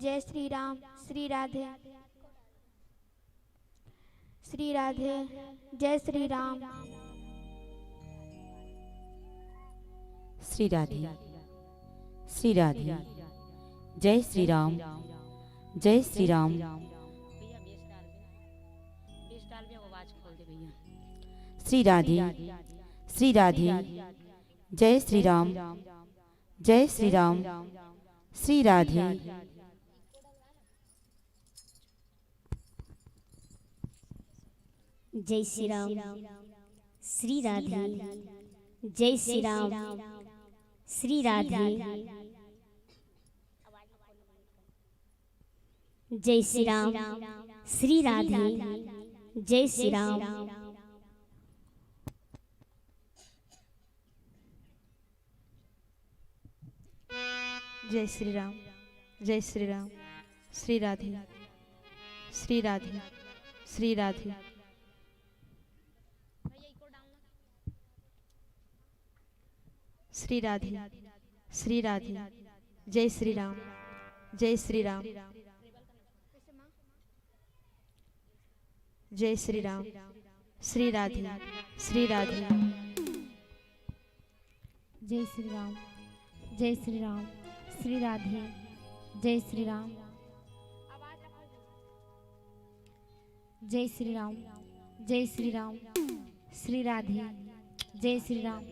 जय श्री राम। श्री राधे। श्री राधे। जय श्री राम। श्री राधे। श्री राधे। जय श्री राम। जय श्री राम। श्री राधे। श्री राधे। जय श्री राम। जय श्री राम। श्री राधे। जय श्री राम। श्री राधे। जय श्री राम। श्री राधे। जय श्री राम। श्री राधे। जय श्री राम। जय श्री राम। जय श्री राम। श्री राधे। श्री राधे। श्री राधे। श्री राधे। श्री राधे। जय श्री राम। जय श्री राम। जय श्री राम। श्री राधे। श्री राधे। जय श्री राम। जय श्री राम। श्री राधे। जय श्री राम। जय श्री राम। जय श्री राम। श्री राधे। जय श्री राम।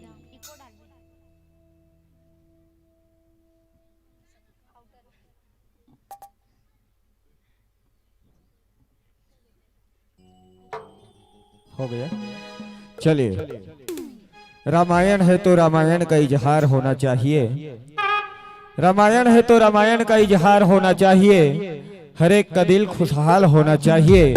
हो गया। चलिए, रामायण है तो रामायण का इजहार होना चाहिए। रामायण है तो रामायण का इजहार होना चाहिए। हर एक का दिल खुशहाल होना चाहिए।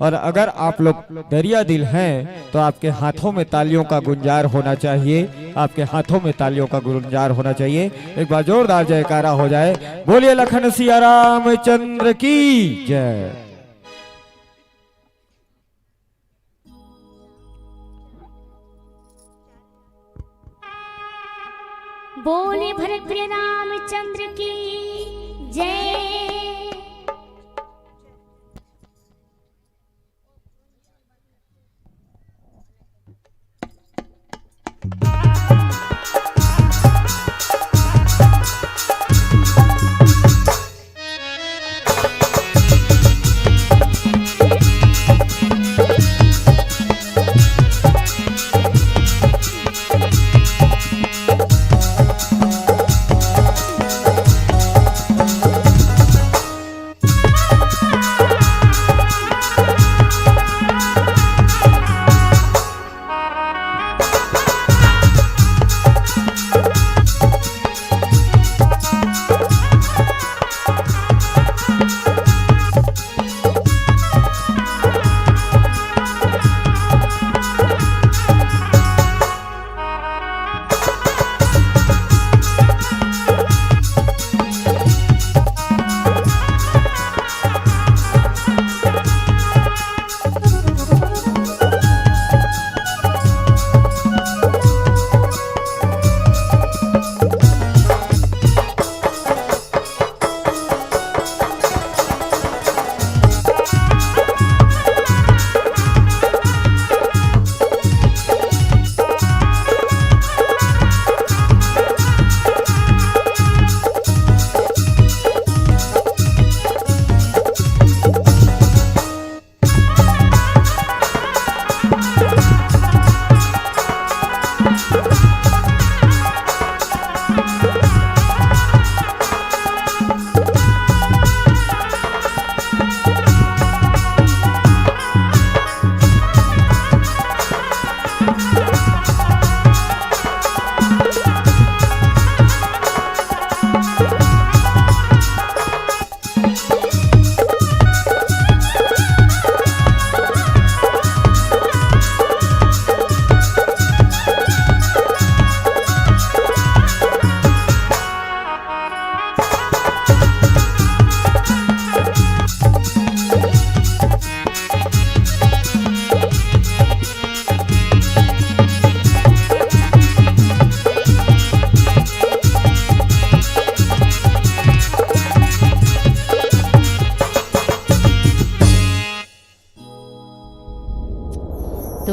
और अगर आप लोग दरिया दिल हैं तो आपके हाथों में तालियों का गुंजार होना चाहिए। आपके हाथों में तालियों का गुंजार होना चाहिए। एक बार जोरदार जयकारा हो जाए। बोलिए लखन सिया रामचंद्र की जय। बोले भरत रामचंद्र की जय।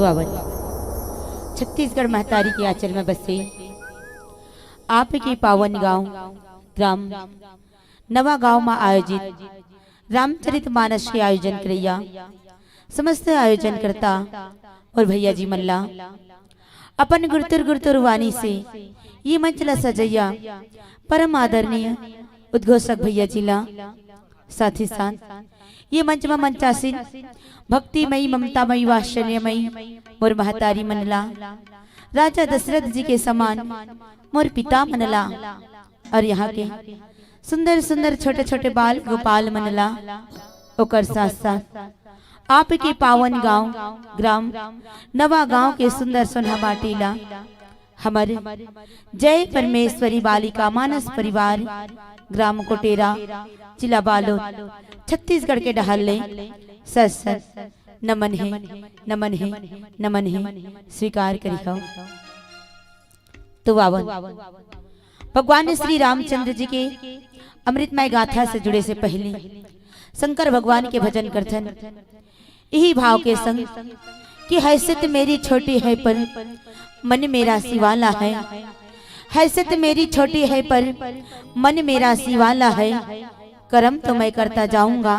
तो अवन छत्तीसगढ़ महतारी के आंचल में बसे आपके पावन गांव ग्राम नवा गांव में आयोजित रामचरित मानस के आयोजन करैया समस्त आयोजन करता और भैया जी मल्ला अपन गुरतुर गुरतुर वाणी से ये मंच ला सजैया परम आदरणीय उद्घोषक भैया जी ला साथ ही साथ ये मंच में मंचासीन भक्तिमयी ममतामयी वात्सल्यमयी मोर महतारी मनला राजा दशरथ जी के समान मोर पिता मनला और यहाँ के सुंदर सुंदर छोटे छोटे बाल गोपाल मनला ओकर साथ साथ आपके पावन गांव ग्राम नवा गांव के सुंदर सोना माटीला हमारे जय परमेश्वरी बालिका मानस परिवार ग्राम कोटेरा जिला बालोद छत्तीसगढ़ के डहल्ले सत सत नमन है नमन है नमन है स्वीकार करी हो। तो वावन भगवान श्री रामचंद्र जी के अमृतमय गाथा से जुड़े से पहले शंकर भगवान के भजन करथन यही भाव के संग कि हैसियत मेरी छोटी है पर मन मेरा सिवाला है, हैसियत मेरी छोटी है पर मन मेरा सिवाला है, कर्म तो मैं करता जाऊंगा,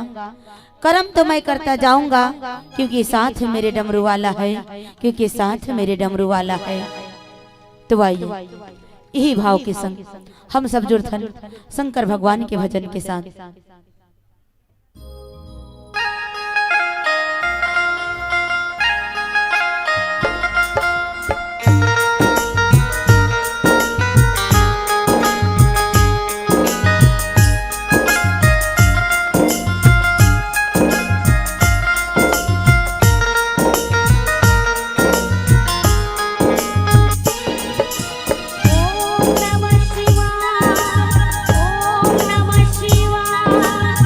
कर्म तो मैं करता जाऊंगा क्योंकि साथ मेरे डमरू वाला है, क्योंकि साथ मेरे डमरू वाला है। तो आइए यही भाव के संग हम सब जुड़थन शंकर भगवान के भजन के साथ। ओम नमः शिवाय, ओम नमः शिवाय।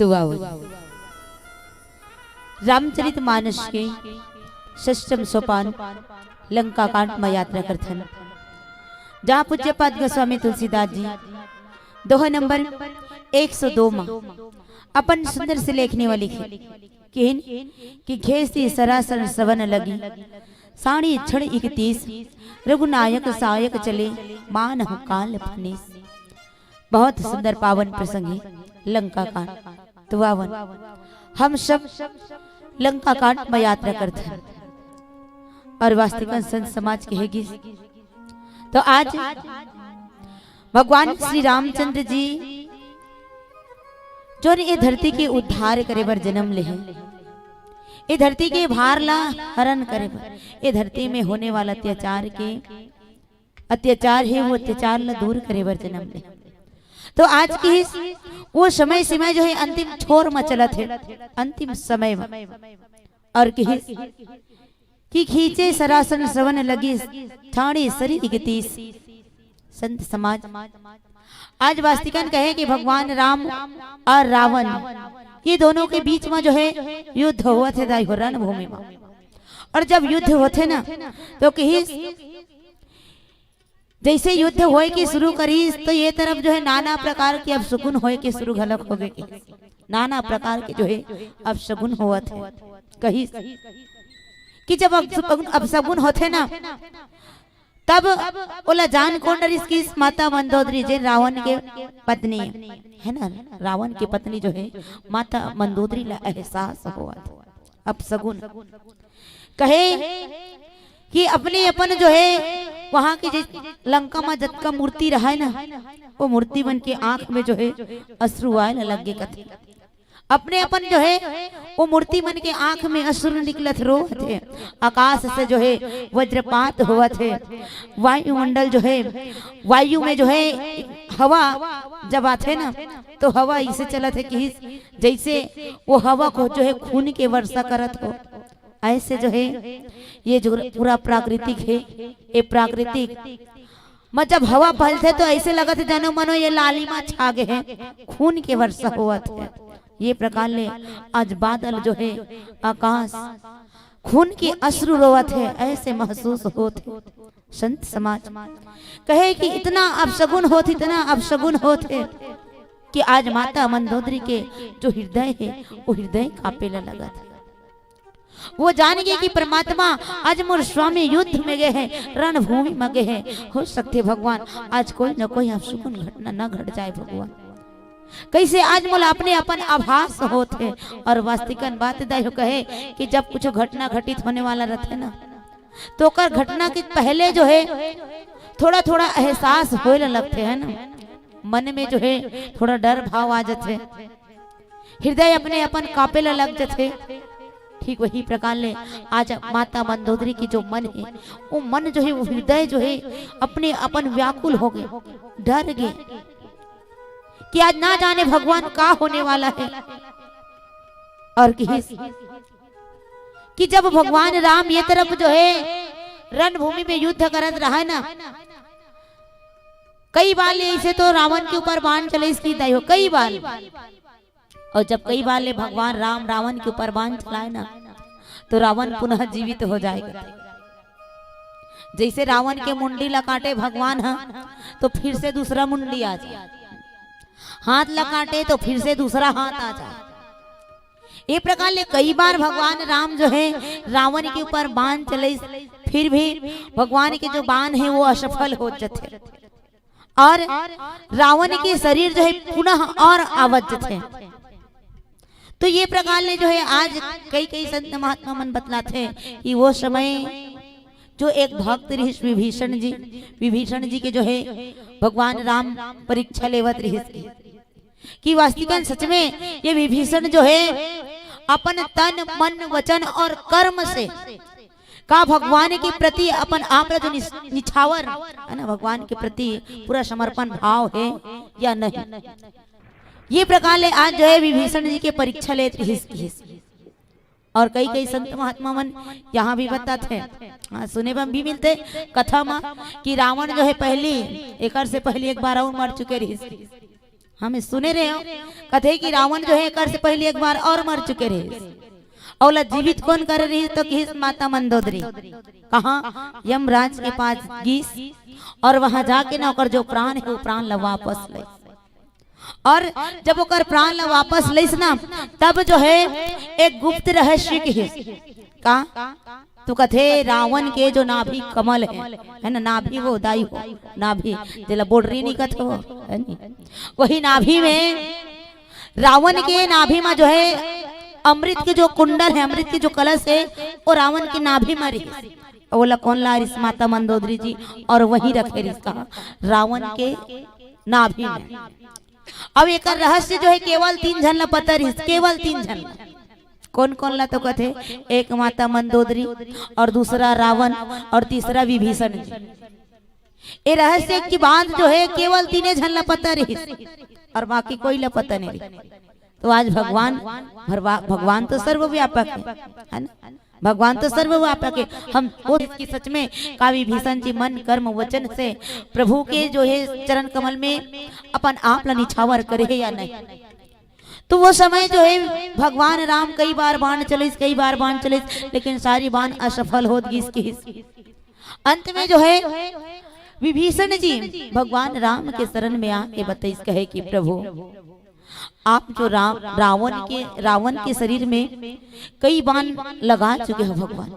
तो आओ रामचरित मानस के षष्ठम सोपान लंका कांड में यात्रा करथन, जहाँ पूज्य पाद गोस्वामी तुलसीदास जी दोहा नंबर 102 में अपन सुंदर से लेखने वाली कहन कि घेसी सरासर सवन लगी साड़ी क्षण 31 रघुनायक सायक चले मान काल फनीस। बहुत सुंदर पावन प्रसंग है लंका कांड। तो आवन हम सब लंका कांड में यात्रा करते हैं और वास्तविक संत समाज कहेगी। तो आज भगवान श्री रामचंद्र जी जो ये धरती के उद्धार करे बर जन्म ले, ये धरती के भार ला हरण करे बर, ये धरती में होने वाला अत्याचार है वो अत्याचार ला दूर करे बर जन्म ले। तो आज की वो समय सीमा जो है अंतिम छोर में चला थे, अंतिम समय में और कि खींचे सरासन सवन लगी ठाणे शरीर 31। संत समाज आज वास्तविकन कहे कि भगवान राम और रावण ये दोनों के बीच में जो है युद्ध हुआ थे रणभूमि में। और जब युद्ध होते ना तो कहीं जैसे युद्ध होए की शुरू करी तो ये तरफ जो है नाना प्रकार के अब शगुन होए के शुरू घलक हो गए, नाना प्रकार के जो है अब शगुन हुआ थे। कहीं कि जब अब शगुन होते ना तब बोला जान कौन इसकी माता मंदोदरी जो रावण के पत्नी है ना, रावण की पत्नी जो है माता मंदोदरी ला एहसास हुआ अब शगुन कहे कि अपने अपन जो है वहां की लंका में जत का मूर्ति रहा है ना वो मूर्ति बन के आंख में जो है अश्रु आए लगे कथे। अपने अपन जो है वो मूर्ति मन के आंख में अश्रु निकलत रो थे। आकाश से जो है वज्रपात हुआ थे। वायुमंडल जो है वायु में जो है हवा जब आते ना तो हवा इसे चला थे कि जैसे वो हवा को जो है खून के वर्षा करत हो, ऐसे जो है ये जो पूरा प्राकृतिक है ये प्राकृतिक में जब हवा फैलते तो ऐसे लगा थे जानो मनो ये लालिमा छा गए हैं, खून के वर्षा हुआ थे। ये प्रकार ले आज बादल जो है आकाश खून के अश्रु रोवा थे ऐसे महसूस होते। संत समाज कहे कि इतना अपशगुन होते, इतना अपशगुन होते कि आज माता मंदोदरी के जो हृदय है वो हृदय कांपे लगा था। वो जान गए कि परमात्मा आज मोर स्वामी युद्ध में गए हैं, रणभूमि में गए हैं। हो सकते भगवान आज कोई न कोई अपशगुन घटना न घट जाए भगवान। कैसे आज मोला अपने अपन आभास होते और वास्तविकन बात दाई कहे कि जब कुछ घटना घटित होने वाला रहते ना तो कर घटना के पहले जो है थोड़ा थोड़ा एहसास होने लगते हैं ना, मन में जो है थोड़ा डर भाव आ जाते, हृदय अपने अपन कांपे लग जाते। ठीक वही प्रकार ले आज माता मंदोदरी की जो मन है वो मन जो है वो हृदय जो है अपने अपन व्याकुल हो गए, डर गए कि आज ना जाने भगवान का होने वाला है। और कि जब भगवान राम ये तरफ जो है रणभूमि में युद्ध करत रहा है ना, कई बार ऐसे तो रावण के ऊपर बाण चले इसकी दया हो कई बार। और जब कई बार ले भगवान राम रावण के ऊपर बाण चलाए ना तो रावण पुनः जीवित हो जाएगा। जैसे रावण के मुंडी ला काटे भगवान तो फिर से दूसरा मुंडी आ जाए, हाथ ला काटे तो फिर से दूसरा हाथ आ जाए। ये प्रकार ले कई बार भगवान राम जो है रावण के ऊपर बाण चले, फिर भी भगवान के जो बाण है वो असफल हो जाते और रावण के शरीर जो है पुनः और आवत थे। तो ये प्रकार ले जो है आज कई कई संत महात्मा मन बतलाते कि वो समय जो एक भक्त रहिस विभीषण जी के जो है भगवान राम परीक्षा लेवत रहिस कि वास्तविक सच में ये विभीषण जो है अपन तन मन वचन और कर्म से का भगवान के प्रति अपन आप जो निछावर है ना भगवान के प्रति पूरा समर्पण भाव है या नहीं। ये प्रकार ले आज जो है विभीषण जी के परीक्षा लेते हिस और कई कई संत महात्मा मन यहाँ भी बताते हैं, सुने में भी मिलते कथा में कि रावण जो है पहली एक से पहले एक बार और मर चुके रही। हमें सुने रहे हो कथे कि रावण जो है कर से पहले एक बार और मर चुके रहे और जीवित कौन कर रही तो किस माता मंदोदरी कहा यमराज के पास गीस और वहां जाके ना ओकर जो प्राण है वो प्राण ला वापस ले और जब ओकर प्राण ला वापस लेस ना तब जो है एक गुप्त रहस्य की का तो कथे रावण के जो नाभि कमल है ना नाभि वो दाई हो नाभि जेला बोडरी नहीं कथे हो है नी वही नाभि में रावण के नाभि में जो है अमृत के जो कुंडल है अमृत के जो कलश है वो रावण की नाभि में रही बोला कौन ला रिस माता मंदोदरी जी और वही रखे रिस कहा रावण के नाभि में। अब एक रहस्य जो है केवल 3 जन ला पता रही केवल 3 जन कौन कौन ला तो कथे एक माता मंदोदरी और दूसरा रावण और तीसरा विभीषण जी ये रहस्य की बात जो है केवल 3 जन ला पता रही और बाकी कोई ला पता नहीं रही। तो आज भगवान तो सर्वव्यापक है ना भगवान तो सर्वव्यापक है हम की सच में कावी भीषण जी मन कर्म वचन से प्रभु के जो है चरण कमल में अपन आप ला निछावर करे या नहीं। तो वो समय जो है भगवान राम कई बार बाण चले लेकिन सारी बाण असफल हो गई अंत में जो है विभीषण जी भगवान राम के शरण में आके बताइस कहे कि प्रभु आप जो रावण के शरीर में कई बाण लगा चुके हो भगवान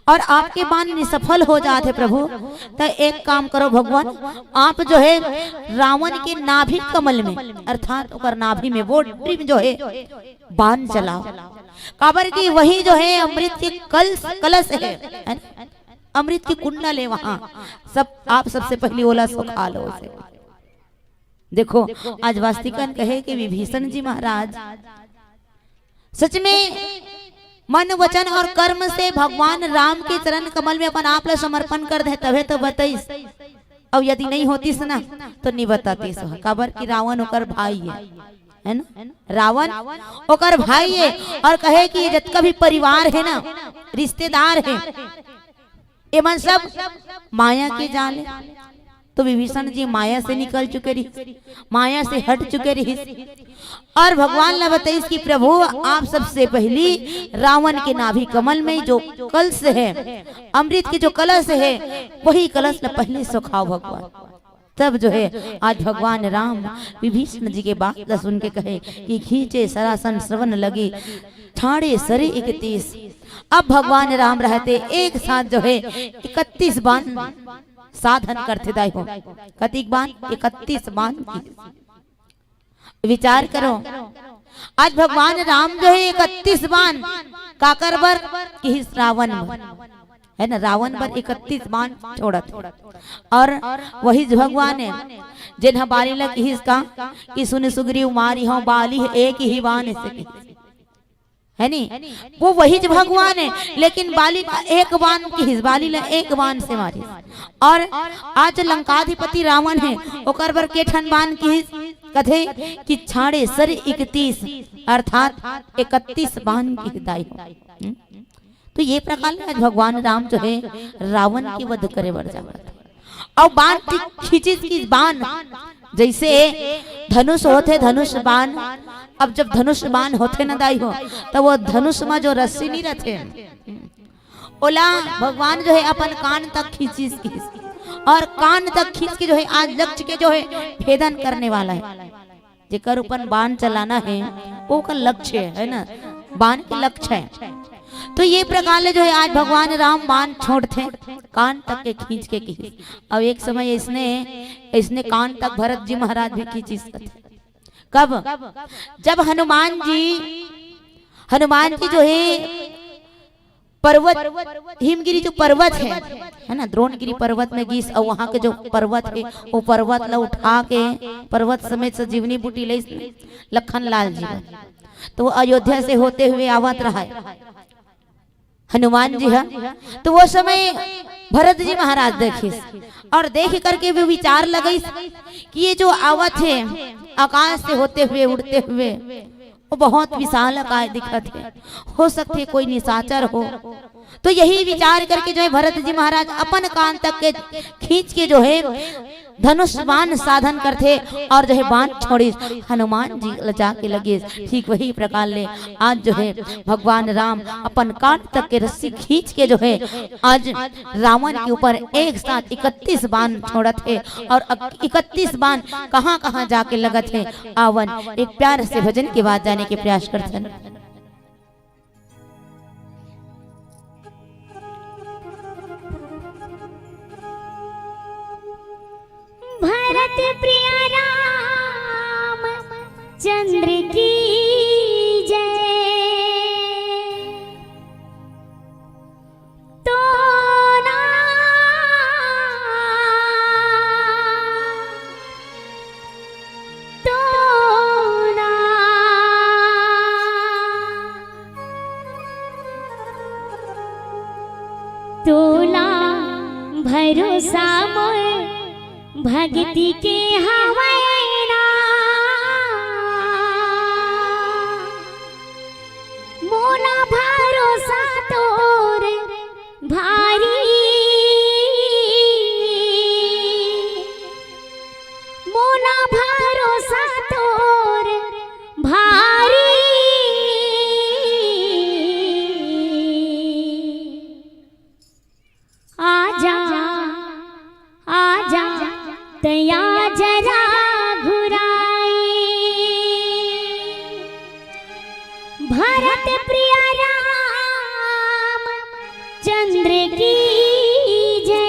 और आपके बाण निसफल हो जाते प्रभु तो एक काम करो भगवान आप जो है रावण के नाभि कमल में अर्थात ओकर नाभि में वो जो है बाण चलाओ काबर की वही जो है अमृत के कलश है अमृत की कुंडा ले वहां सब आप सबसे पहले ओला सो खा लो उसे। देखो आज वास्तिकन कहे कि विभीषण जी महाराज सच में मन वचन और कर्म से भगवान राम के चरण कमल में अपन आप ला समर्पण कर दे तबे तो बताइस और यदि नहीं होतीस ना तो नहीं बतातीस काबर कि रावण ओकर भाई है ना रावण ओकर भाई है और कहे कि ये जितना भी परिवार है ना रिश्तेदार है ये मन सब माया के जाल है। तो विभीषण जी माया से निकल चुके रही माया से हट चुके रही और भगवान ने बताइए कि प्रभु आप सबसे पहली रावण के नाभि कमल में जो कलश है अमृत के जो कलश है वही कलश न पहले सुखाओ भगवान। तब जो है आज भगवान राम विभीषण जी के बात सुन के कहे कि खींचे सरासन श्रवण लगी ठाड़े सरे 31। अब भगवान राम रहते एक साथ जो है 31 बाण साधन करते दाई हो कतिक बाण 31 बाण विचार करो। आज भगवान राम जो है 31 बाण काकर बर कि रावण है ना रावण पर 31 बाण छोड़त और वही भगवान है जिन्हा बाली लग इसका कि सुन सुग्रीव मारी हो बाली एक ही बाण से है नी वो वही भगवान है लेकिन बाली एक बाण की बाली ला एक बाण से मारी और आज लंकाधिपति रावण है ओकर बर केठन बाण की कथे कि छाड़े सर 31 अर्थात 31 बाण की दाई हो। तो ये प्रकार आज भगवान राम जो है रावण की वध करे बर जावत और बाण खींची की बाण जैसे धनुष होते धनुष बाण अब जब धनुष बाण होते न दाई हो तो वो धनुष में जो रस्सी नहीं रहते ओला भगवान जो है अपन कान तक खींची और कान तक खींच के जो है आज लक्ष्य के जो है भेदन करने वाला है जेकर ऊपर बाण चलाना है वो का लक्ष्य है ना बाण के लक्ष्य है। तो ये प्रकार जो है आज भगवान राम बाण छोड़ते कान तक के खींच के अब एक समय इसने कान तक भरत जी महाराज भी खींची कब जब हनुमान जी जो है पर्वत हिमगिरी जो पर्वत है ना द्रोणगिरी पर्वत में गीस और वहां के जो पर्वत है वो पर्वत ला उठा के पर्वत समेत संजीवनी बूटी ले लखन लाल जी तो वो अयोध्या से होते हुए आवत रहा हनुमान जी है। तो वो समय भरत जी महाराज देखे और देख करके भी विचार लगे कि ये जो आवत है आकाश से होते हुए उड़ते हुए वो बहुत विशाल काय दिखत है हो सकते कोई निशाचर हो तो यही विचार करके जो है भरत जी महाराज अपन कान तक के खींच के जो है धनुष बाण साधन करते और जो है बाण छोड़ी हनुमान जी लजा के लगे। ठीक वही प्रकार ले आज जो है भगवान राम अपन कान तक के रस्सी खींच के जो है आज रावण के ऊपर एक साथ 31 बाण छोड़त है और 31 बाण कहाँ कहाँ जाके लगत है। आवन एक प्यार से भजन के बाद जाने के प्रयास करते हैं। भरत प्रिय राम चंद्र की जय। तो ना तोला भरोसा मोर भक्ति के हवैना। मोला भरोसा तोर भारी। मोला भरोसा तोर भारी। आजा आजा तया जरा घुराई। भरत प्रिय राम चंद्र की जय।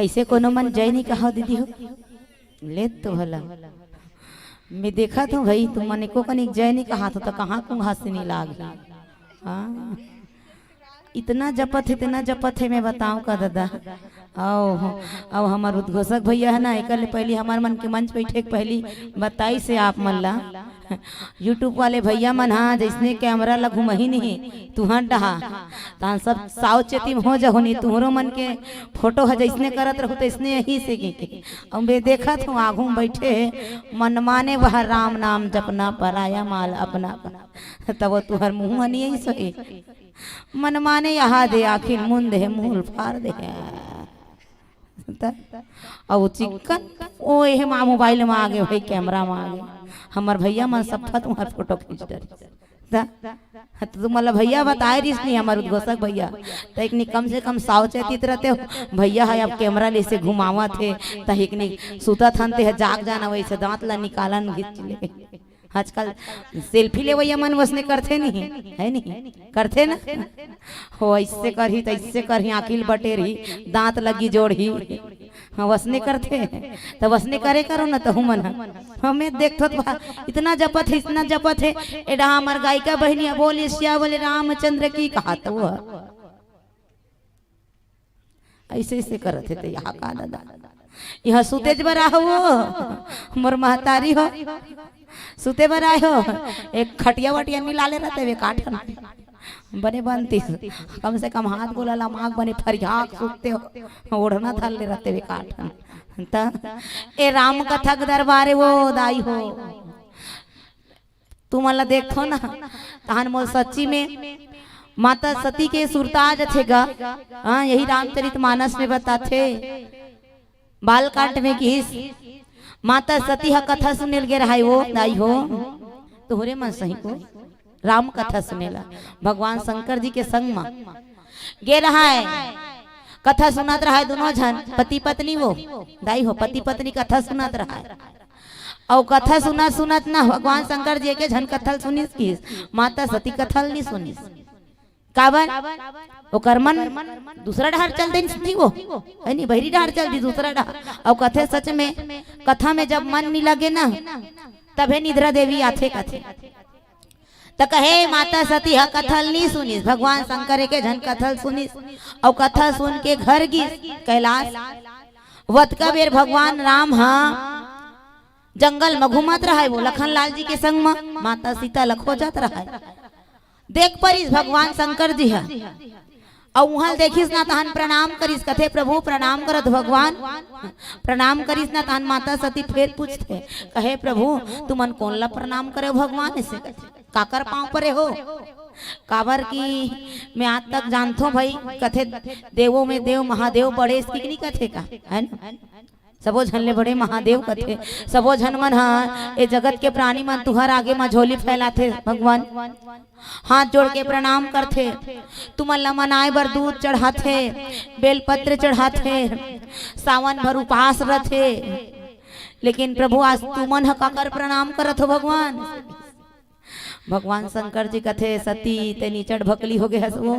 ऐसे कोनो मन जय नहीं कहा दीदी हो ले तो भला मैं देखा तो भाई तुम मन को कनिक जय नहीं कहा तो कहाँ को हंसी नहीं लाग हाँ इतना जपत है मैं बताऊं का दादा आओ हमार उद्घोषक भैया है ना एक पहली हमार मन के मंच बैठे पहली बताई से आप मल्ला यूट्यूब वाले भैया मन हाँ जैसने कैमरा लगू मही नहीं तुहर डहा तहन सब सावचेती में हो जाओ नहीं तुहरो मन के फोटो है जैसने करत रहो तैसने यही से के अब मैं देखा हूँ आगू बैठे मन माने वह राम नाम जपना पराया माल अपना तब तुहर मुँह नहीं सही मन माने यहाँ दे आखिर मुंद है मूल फाड़ दे अब चिकन ओ ये माँ मोबाइल में आगे भाई कैमरा में आगे हमार भैया मन सब तुम्हार फोटो खींच डर तो तुम मतलब भैया बताए रही नहीं हमारे उद्घोषक भैया तो एक कम से कम सावचेती रहते हो भैया है अब कैमरा ले से घुमावा थे तक सुता थनते है जाग जाना वैसे दांत ला निकाला खींच ले आजकल सेल्फी ले वही मन वसने करते नहीं है नहीं करते ना हो ऐसे करही तो ऐसे करही आखिल बटे रही दांत लगी जोड़ी हाँ वसने करते तो वसने करे करो ना तो मन हमें देखो तो इतना जपत है एडा हमार गायिका बहनिया बोले श्या बोले रामचंद्र की कहा तो वो ऐसे ऐसे करते थे यहाँ का दादा यह सुतेज बरा हो मोर महतारी हो सुते बरा हो एक खटिया वटिया मिला ले रहते वे काट बने बनती कम से कम हाथ बोला माग बने फरियाक सुते हो ओढ़ना थाल ले रहते वे काट ए राम कथा के दरबारे वो दाई हो तुम अल्लाह देखो ना तहन मोर सच्ची में माता सती के सुरताज थे गा हाँ यही रामचरित मानस में बताते बालकांड में किस माता सती हा कथा सुनेल गे रहा वो दाई हो तोहरे मन सही को राम कथा सुनेला भगवान शंकर जी के संग में गे रहा है कथा सुनात रहा है दोनों जन पति पत्नी वो दाई हो पति पत्नी कथा सुनात रहा है और कथा सुनत ना भगवान शंकर जी के जन कथल सुनिस किस माता सती कथल नहीं सुनिस काबर ओकर मन दूसरा डहार चल दे थी वो है नहीं बहरी डहार चल दी दूसरा डहार और कथे सच में कथा में जब मन नहीं लगे ना तबे निद्रा देवी आथे कथे तो कहे माता सती हा कथल नहीं सुनिस भगवान शंकर के जन कथल सुनिस और कथा सुन के घर गिस कैलाश वत का बेर भगवान राम हा जंगल में घूमत रहा है वो लखन लाल जी के संग में माता सीता लखो जात रहा है देख परिस भगवान शंकर जी है और वहां देखिस ना तहन प्रणाम करिस कथे प्रभु प्रणाम करत भगवान प्रणाम करिस ना तहन माता सती फिर पूछते कहे प्रभु तुमन कौन ला प्रणाम करे भगवान ऐसे काकर पांव परे हो काबर की मैं आज तक जानतो भाई कथे देवों में देव महादेव बड़े इसकी नहीं कथे का है ना सबो झन ले बड़े महादेव कथे सबो झन मन हाँ ये जगत के प्राणी मन तुहर आगे में झोली फैलाथे भगवान हाथ जोड़ के प्रणाम करथे तुमन ला मनाए बर दूध चढ़ाथे बेलपत्र चढ़ाथे सावन भर उपवास रथे लेकिन प्रभु आज तुमन ह काकर प्रणाम करत हो भगवान भगवान शंकर जी कथे सती ते नीचड़ भकली हो गए हस वो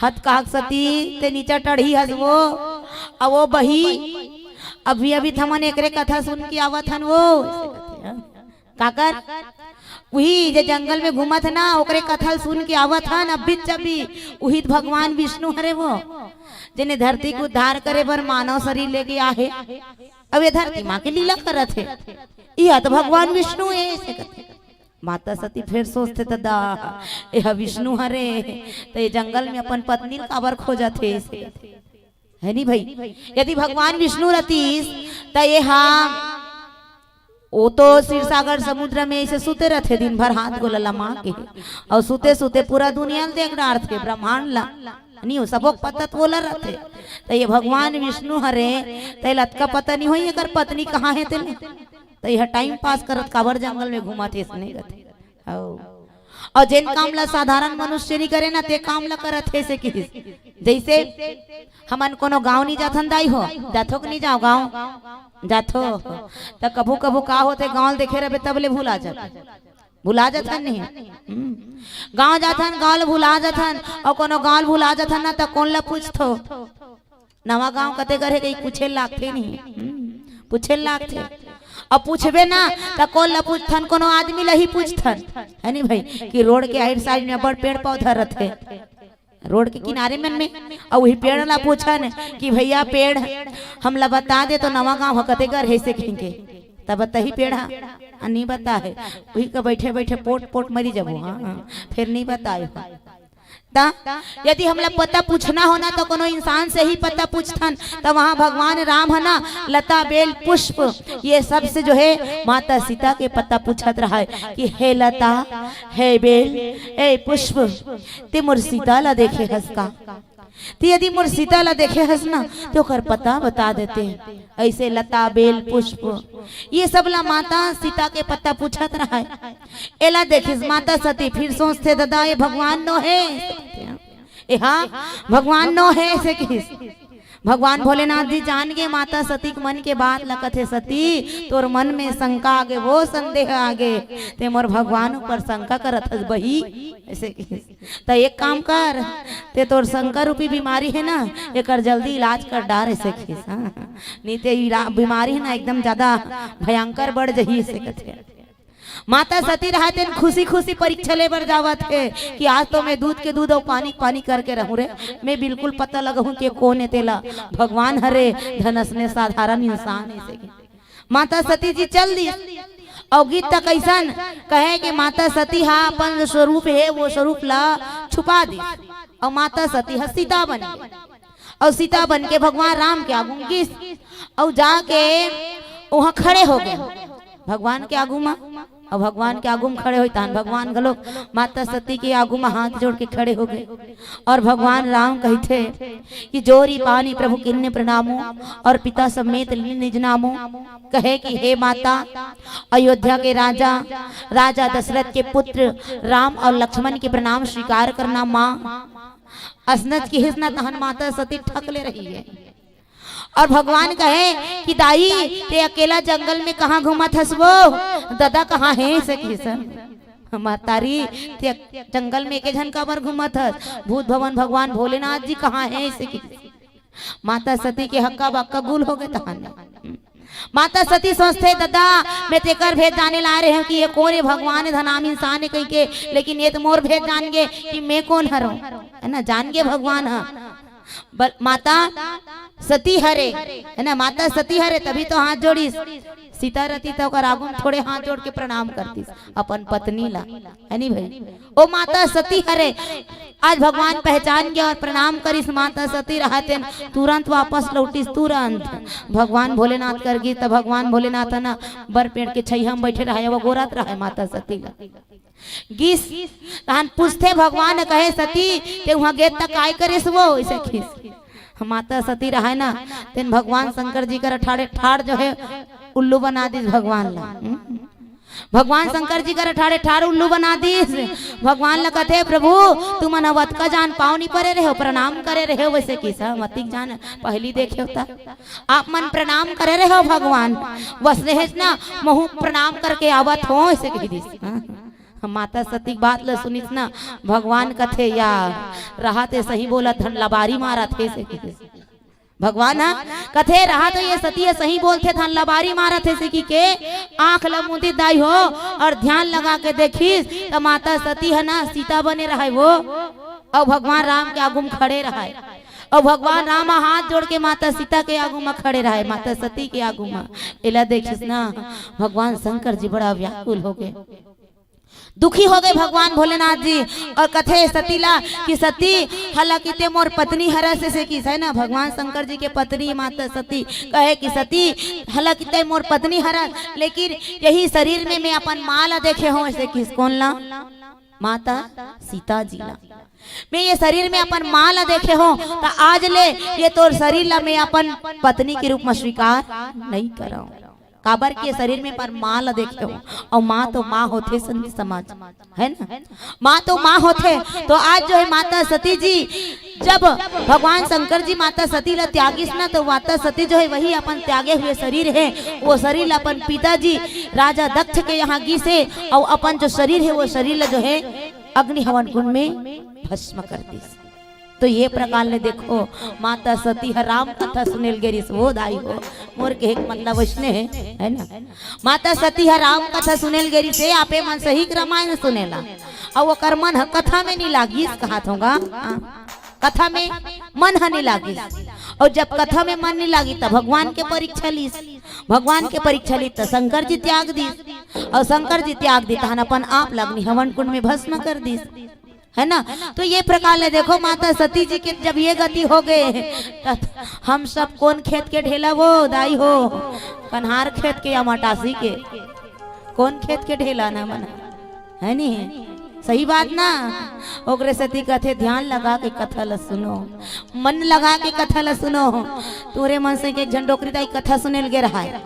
हथ काक सती ते नीचा टढ़ी हस वो अब वो बही अभी अभी थमन एकरे कथा सुन के आवत हन वो काकर वही जे जंगल में घूमत ना ओकरे कथा सुन के आवत हन अभी जबी वही भगवान विष्णु हरे वो जिन्हें धरती को उद्धार करे बर मानव शरीर लेके आहे अब ये धरती माँ की लीला करत है यह तो भगवान विष्णु है ऐसे कहते माता सती फिर सोचते तदा यह विष्णु हरे तो ये जंगल में अपन पत्नी काबर खोजा थे है नहीं भाई यदि भगवान विष्णु रतीस तो ये हाँ वो तो क्षीर सागर समुद्र में ऐसे सुते रहते दिन भर हाथ गोला माँ के और सुते सुते पूरा दुनिया देख डार थे ब्रह्मांड ला नहीं हो सबो पता बोला रहते तो ये भगवान विष्णु हरे तो लटका पता नहीं हुई अगर पत्नी कहाँ है तेल तो यह टाइम पास करत काबर जंगल में घुमा थे नहीं रहते और जिन काम ला साधारण मनुष्य नहीं करे ना ते काम ला करत है से कि जैसे हमन कोनो गांव नहीं जाथन दाई हो जाथो नहीं जाओ गांव जाथो तो कभू कभू का होते गांव देखे रहे तब ले भूला जाथन नहीं गांव जाथन गांव भुला जाथन और कोनो गांव भुला जाथन ना तो कौन ला पूछथो नवा गांव कते करे कहीं पूछे लागते नहीं पूछे लागते अब पूछबे ना तो कौन ला पूछथन कोनो आदमी ला ही पूछथन है नहीं भाई कि रोड के आइड साइड में बड़ पेड़ पौधा रहते रोड के किनारे में और वही पेड़ ला पूछन कि भैया पेड़ हम ला बता दे तो नवा गांव कते घर है से कहेंगे तब बताही पेड़ा नहीं बता है वही का बैठे बैठे पोट पोट मरी जब फिर नहीं बताए यदि हमला पता पूछना होना तो कोनो इंसान से ही पता पूछथन तो वहाँ भगवान राम है ना लता बेल पुष्प ये सब से जो है माता सीता के पता पूछत रहा है कि हे लता हे बेल हे पुष्प ते मोर सीता ला देखे हंसका तो यदि मोर सीता ला देखे हंस ना तो कर पता बता देते ऐसे लता बेल पुष्प ये सब ला माता सीता के पता पूछत रहा है एला देखिस माता सती फिर सोचते दादा ये भगवान नो है हाँ भगवान नो है ऐसे किस भगवान भोलेनाथ जी जान गए माता सती के मन के बात लकथे सती तोर मन में शंका आगे वो संदेह आगे ते मोर भगवान ऊपर शंका करत हस बही ऐसे तो एक काम कर ते तोर शंका रूपी बीमारी है ना एक जल्दी इलाज कर डार ऐसे खीस नहीं ते बीमारी है ना एकदम ज्यादा भयंकर बढ़ जही ऐसे कथे माता सती रहते खुशी खुशी परीक्षा ले बर जावत है कि आज तो मैं दूध के दूध और पानी पानी करके रहूं रे मैं बिल्कुल पता लगहूं कि कौन है तेला भगवान हरे धनस ने साधारण इंसान ऐसे माता सती जी चल दी और गीत तक ऐसन कहे कि माता सती हा अपन जो स्वरूप है वो स्वरूप ला छुपा दी और माता सती हा सीता बन गई और सीता बन के भगवान राम के आगू किस और जाके वहां खड़े हो गए भगवान के आगू में और भगवान के आगू में खड़े होता भगवान गलो माता सती के आगू में हाथ जोड़ के खड़े हो गए और भगवान राम कहते कि जोरी पानी प्रभु किन्ने प्रणामो और पिता समेत निज नामो कहे कि हे माता अयोध्या के राजा राजा दशरथ के पुत्र राम और लक्ष्मण के प्रणाम स्वीकार करना माँ असनत की हिस्ना तहन माता सती ठक ले रही है और भगवान कहे कि दाई ते अकेला जंगल में कहाँ घूमत हसबो दादा कहाँ है से किसन मातारी ते जंगल में एक जन काबर घूमत हस भूत भवन भगवान भोलेनाथ जी कहाँ है से माता सती के हक्का बक्का गुल हो गए तहन माता सती सोचते दादा मैं तेकर भेद जाने ला रहे हूँ कि ये कौन है भगवान है धनाम इंसान है कहीं के लेकिन ये तो मोर भेद जान गे कि मैं कौन हरो है ना जान गे भगवान है माता सती हरे है ना माता सती हरे तभी तो हाथ जोड़ी सीता रहती तो आगू थोड़े हाथ जोड़ के प्रणाम करती अपन पत्नी ला है नहीं भाई ओ माता सती हरे आज भगवान पहचान गया और प्रणाम करिस माता सती रहते तुरंत वापस लौटिस तुरंत भगवान भोलेनाथ कर गई तब भगवान भोलेनाथ ना बर पेड़ के छैया में बैठे रहे वो गोरात रहे माता सती ला गीस तहन पूछते भगवान कहे सती ते वहां गेट तक आय करेस वो ऐसे खीस माता सती रहा ना तेन भगवान शंकर जी कर ठाड़े ठाड़ जो है उल्लू बना दी भगवान ला भगवान शंकर जी कर ठाड़े ठाड़ उल्लू बना दी भगवान ला कहते प्रभु तुम अनवत का जान पाव नहीं परे रहे हो प्रणाम करे रहे हो वैसे किसा मतिक जान पहली देखे होता आप मन प्रणाम करे रहे हो भगवान बस रहे ना महू प्रणाम करके आवत हो ऐसे कह दी माता सती बात ल सुनिस ना भगवान कथे या रहते सही बोला धन लबारी मारा थे से भगवान कथे रहा तो ये सती सही बोलते धन लबारी मारा थे से के आंख लमुदी दाई हो और ध्यान लगा के देखिस तो माता सती है ना सीता बने रहा वो और भगवान राम के आगू में खड़े रहा और भगवान राम हाथ जोड़ के माता सीता के आगू में खड़े रहे माता सती के आगू में एला देखिस ना भगवान शंकर जी बड़ा व्याकुल हो गए दुखी हो गए भगवान भोलेनाथ जी और कथे सतीला कि सती हालांकि ते मोर पत्नी हरस से किस है ना भगवान शंकर जी के पत्नी माता सती कहे कि सती हालांकि ते मोर पत्नी हरस लेकिन यही शरीर में मैं अपन माला देखे हूँ ऐसे किस कौन ला माता सीता जी ला मैं ये शरीर में अपन माँ ला देखे हो तो आज ले ये तोर शरीर ला मैं अपन पत्नी के रूप में स्वीकार नहीं कराऊं काबर के शरीर में पर माँ ला देखे हो और माँ तो माँ होते संधि समाज है ना माँ तो माँ होते तो आज जो है माता सती जी जब भगवान शंकर जी माता सती ला त्यागिस ना तो माता सती जो है वही अपन त्यागे हुए शरीर है वो शरीर अपन पिताजी राजा दक्ष के यहाँ गीसे और अपन जो शरीर है वो शरीर जो है अग्नि हवन कुंड में भस्म कर दी तो ये प्रकार ने देखो माता सती है राम कथा सुनेल गेरी वो दाई हो मोर के एक मतलब उसने है ना। माता सती है राम कथा सुनेल गेरी से आपे मन सही रामायण सुनेला और वो कर मन कथा में नहीं लागी कहा होगा कथा में मन नहीं लागी और जब कथा में मन नहीं लागी तब भगवान के परीक्षा ली भगवान के परीक्षा ली तो शंकर जी त्याग दी और शंकर जी त्याग दी तहन अपन आप लगनी हवन कुंड में भस्म कर दी है ना। तो ये प्रकार ले देखो माता सती जी के जब ये गति हो गए हम सब कौन खेत के ढेला वो दाई हो कन्हार खेत के या मटासी के कौन खेत के ढेला ना मना है नी सही बात ना। ओकरे सती कथे ध्यान लगा के कथा ल सुनो मन लगा के कथा ल सुनो तोरे मन से के झंडोकरी दाई कथा सुनेल गे रहा है।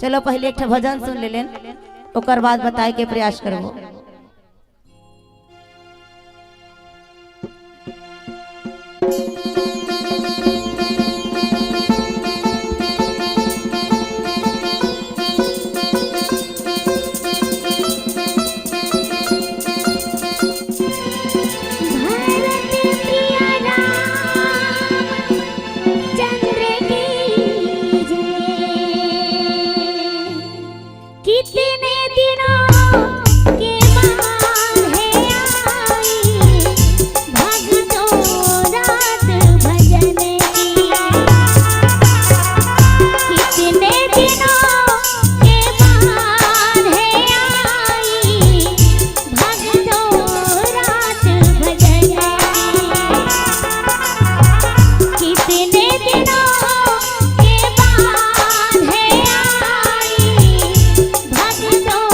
चलो पहले एक भजन सुन ले लेन ओकर बाद बताए के प्रयास करबो। कितने दिनों के बाद है आई भक्तों रात भजन की। कितने दिनों के बाद है आई भक्तों रात भजन की। कितने दिनों के बाद है आई भक्तों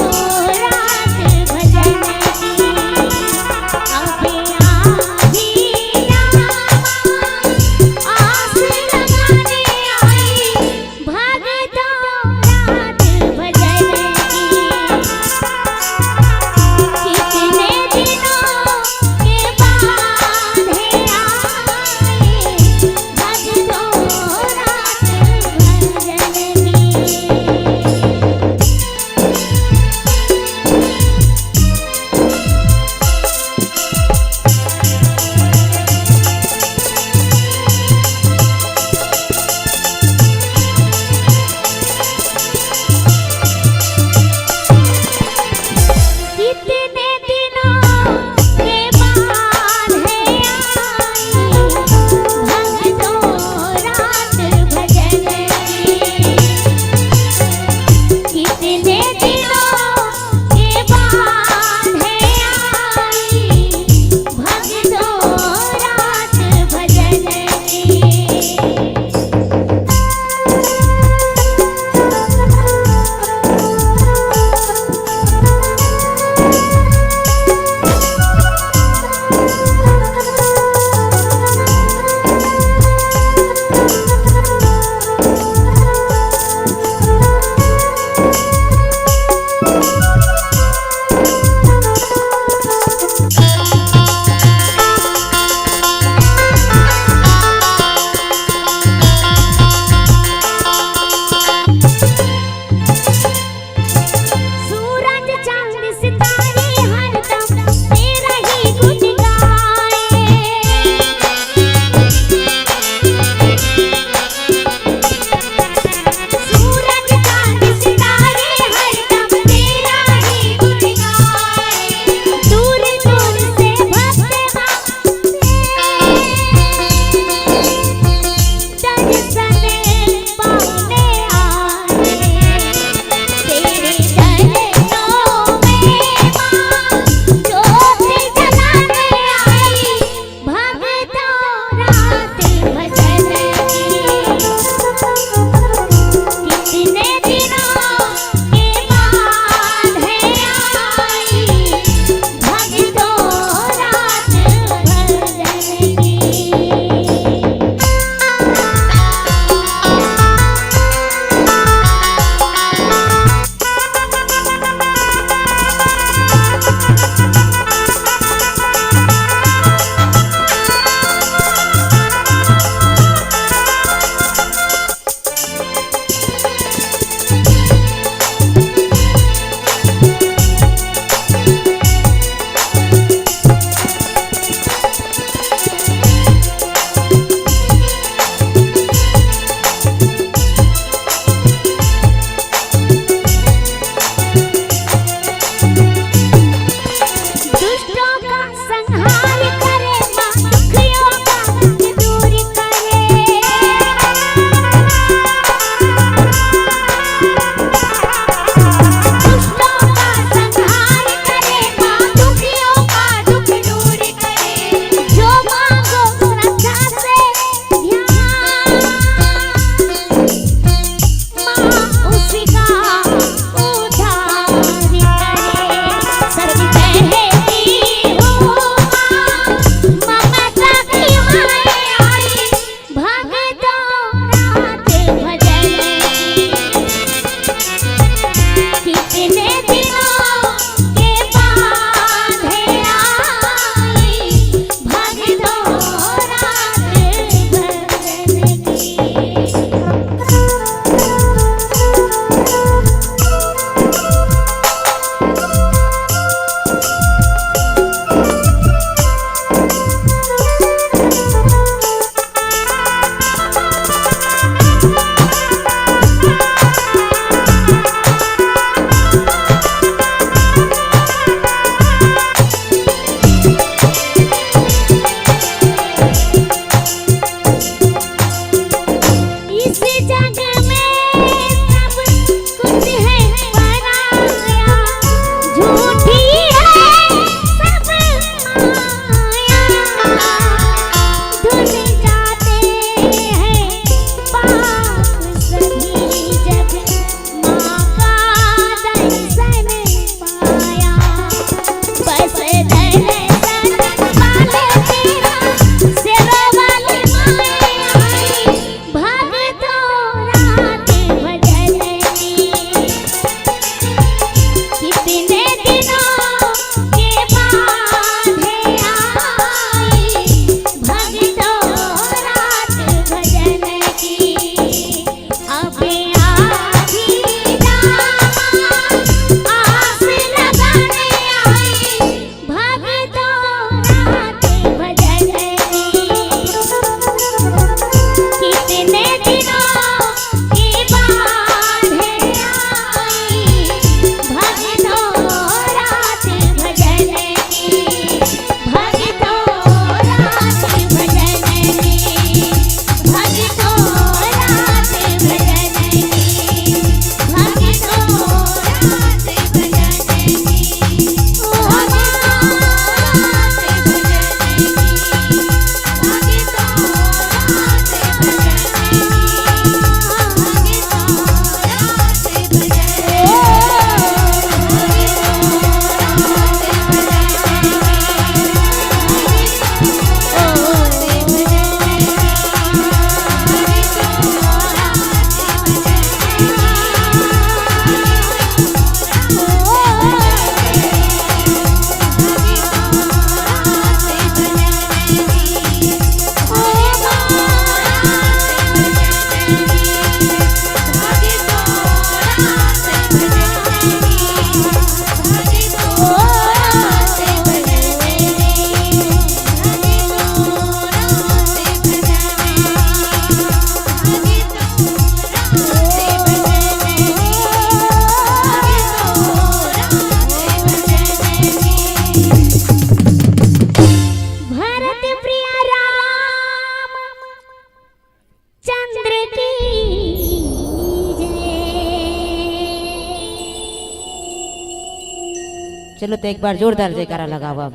चलो तो एक बार जोरदार जयकारा लगावा।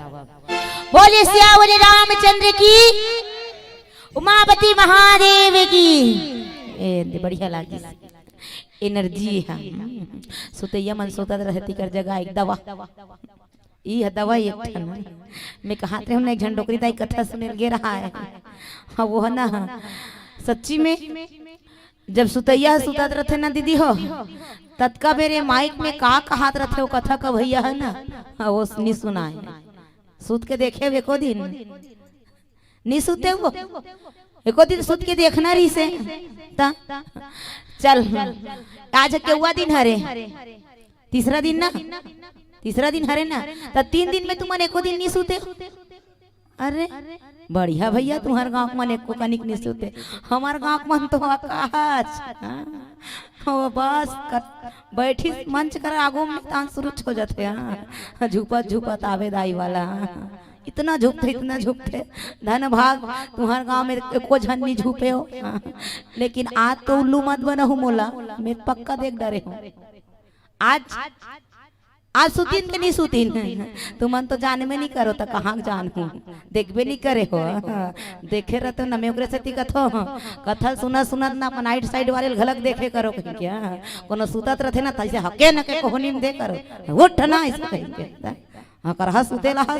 बोले सियावली रामचंद्र की, उमापति महादेव की। ए बढ़िया लागी एनर्जी है। सुतैया मन सोतत रहती कर जगह एक दवा ई है दवा एक ठन मैं कहा थे हमने एक झंडोकरी दाई कथा सुने गे रहा है। हाँ वो है ना सच्ची में जब सुतैया सुतत रहते ना दीदी हो तत्का मेरे माइक में का कहात रहते हो कथा का भैया है ना। हाँ वो नहीं सुना है सुत के देखे एको दिन नहीं सुते वो एको दिन सुत के देखना रही से ता चल आज केवा दिन हरे तीसरा दिन ना तीसरा दिन हरे ना तो 3 दिन में तुम एको दिन नहीं सुते। अरे बढ़िया भैया तुम्हारे गांव मन एको कनिक नहीं सुते हमार गांव मन तो आकाश हो बस बैठी मंच कर आगो में तान शुरू हो जाते। हाँ झुपत झुपत आवे दाई वाला इतना झुकते धन भाग तुम्हारे गांव में एको झन नहीं झुपे हो। लेकिन आज तो उल्लू मत बनो मोला मैं पक्का देख डरे हो। आज सुतीन के नहीं सुतीन तुमन तो जाने में नहीं करो तो कहाँ जान हूँ देखबे नहीं करे हो। देखे रहते ना मैं से कथो कथा सुना सुनत ना अपन आइट साइड वाले घलक देखे करो कहीं क्या कोनो सुतत रहते ना तैसे हके न के कोहनी में दे करो उठ ना ऐसे कहीं हाँ करहा सुते लहा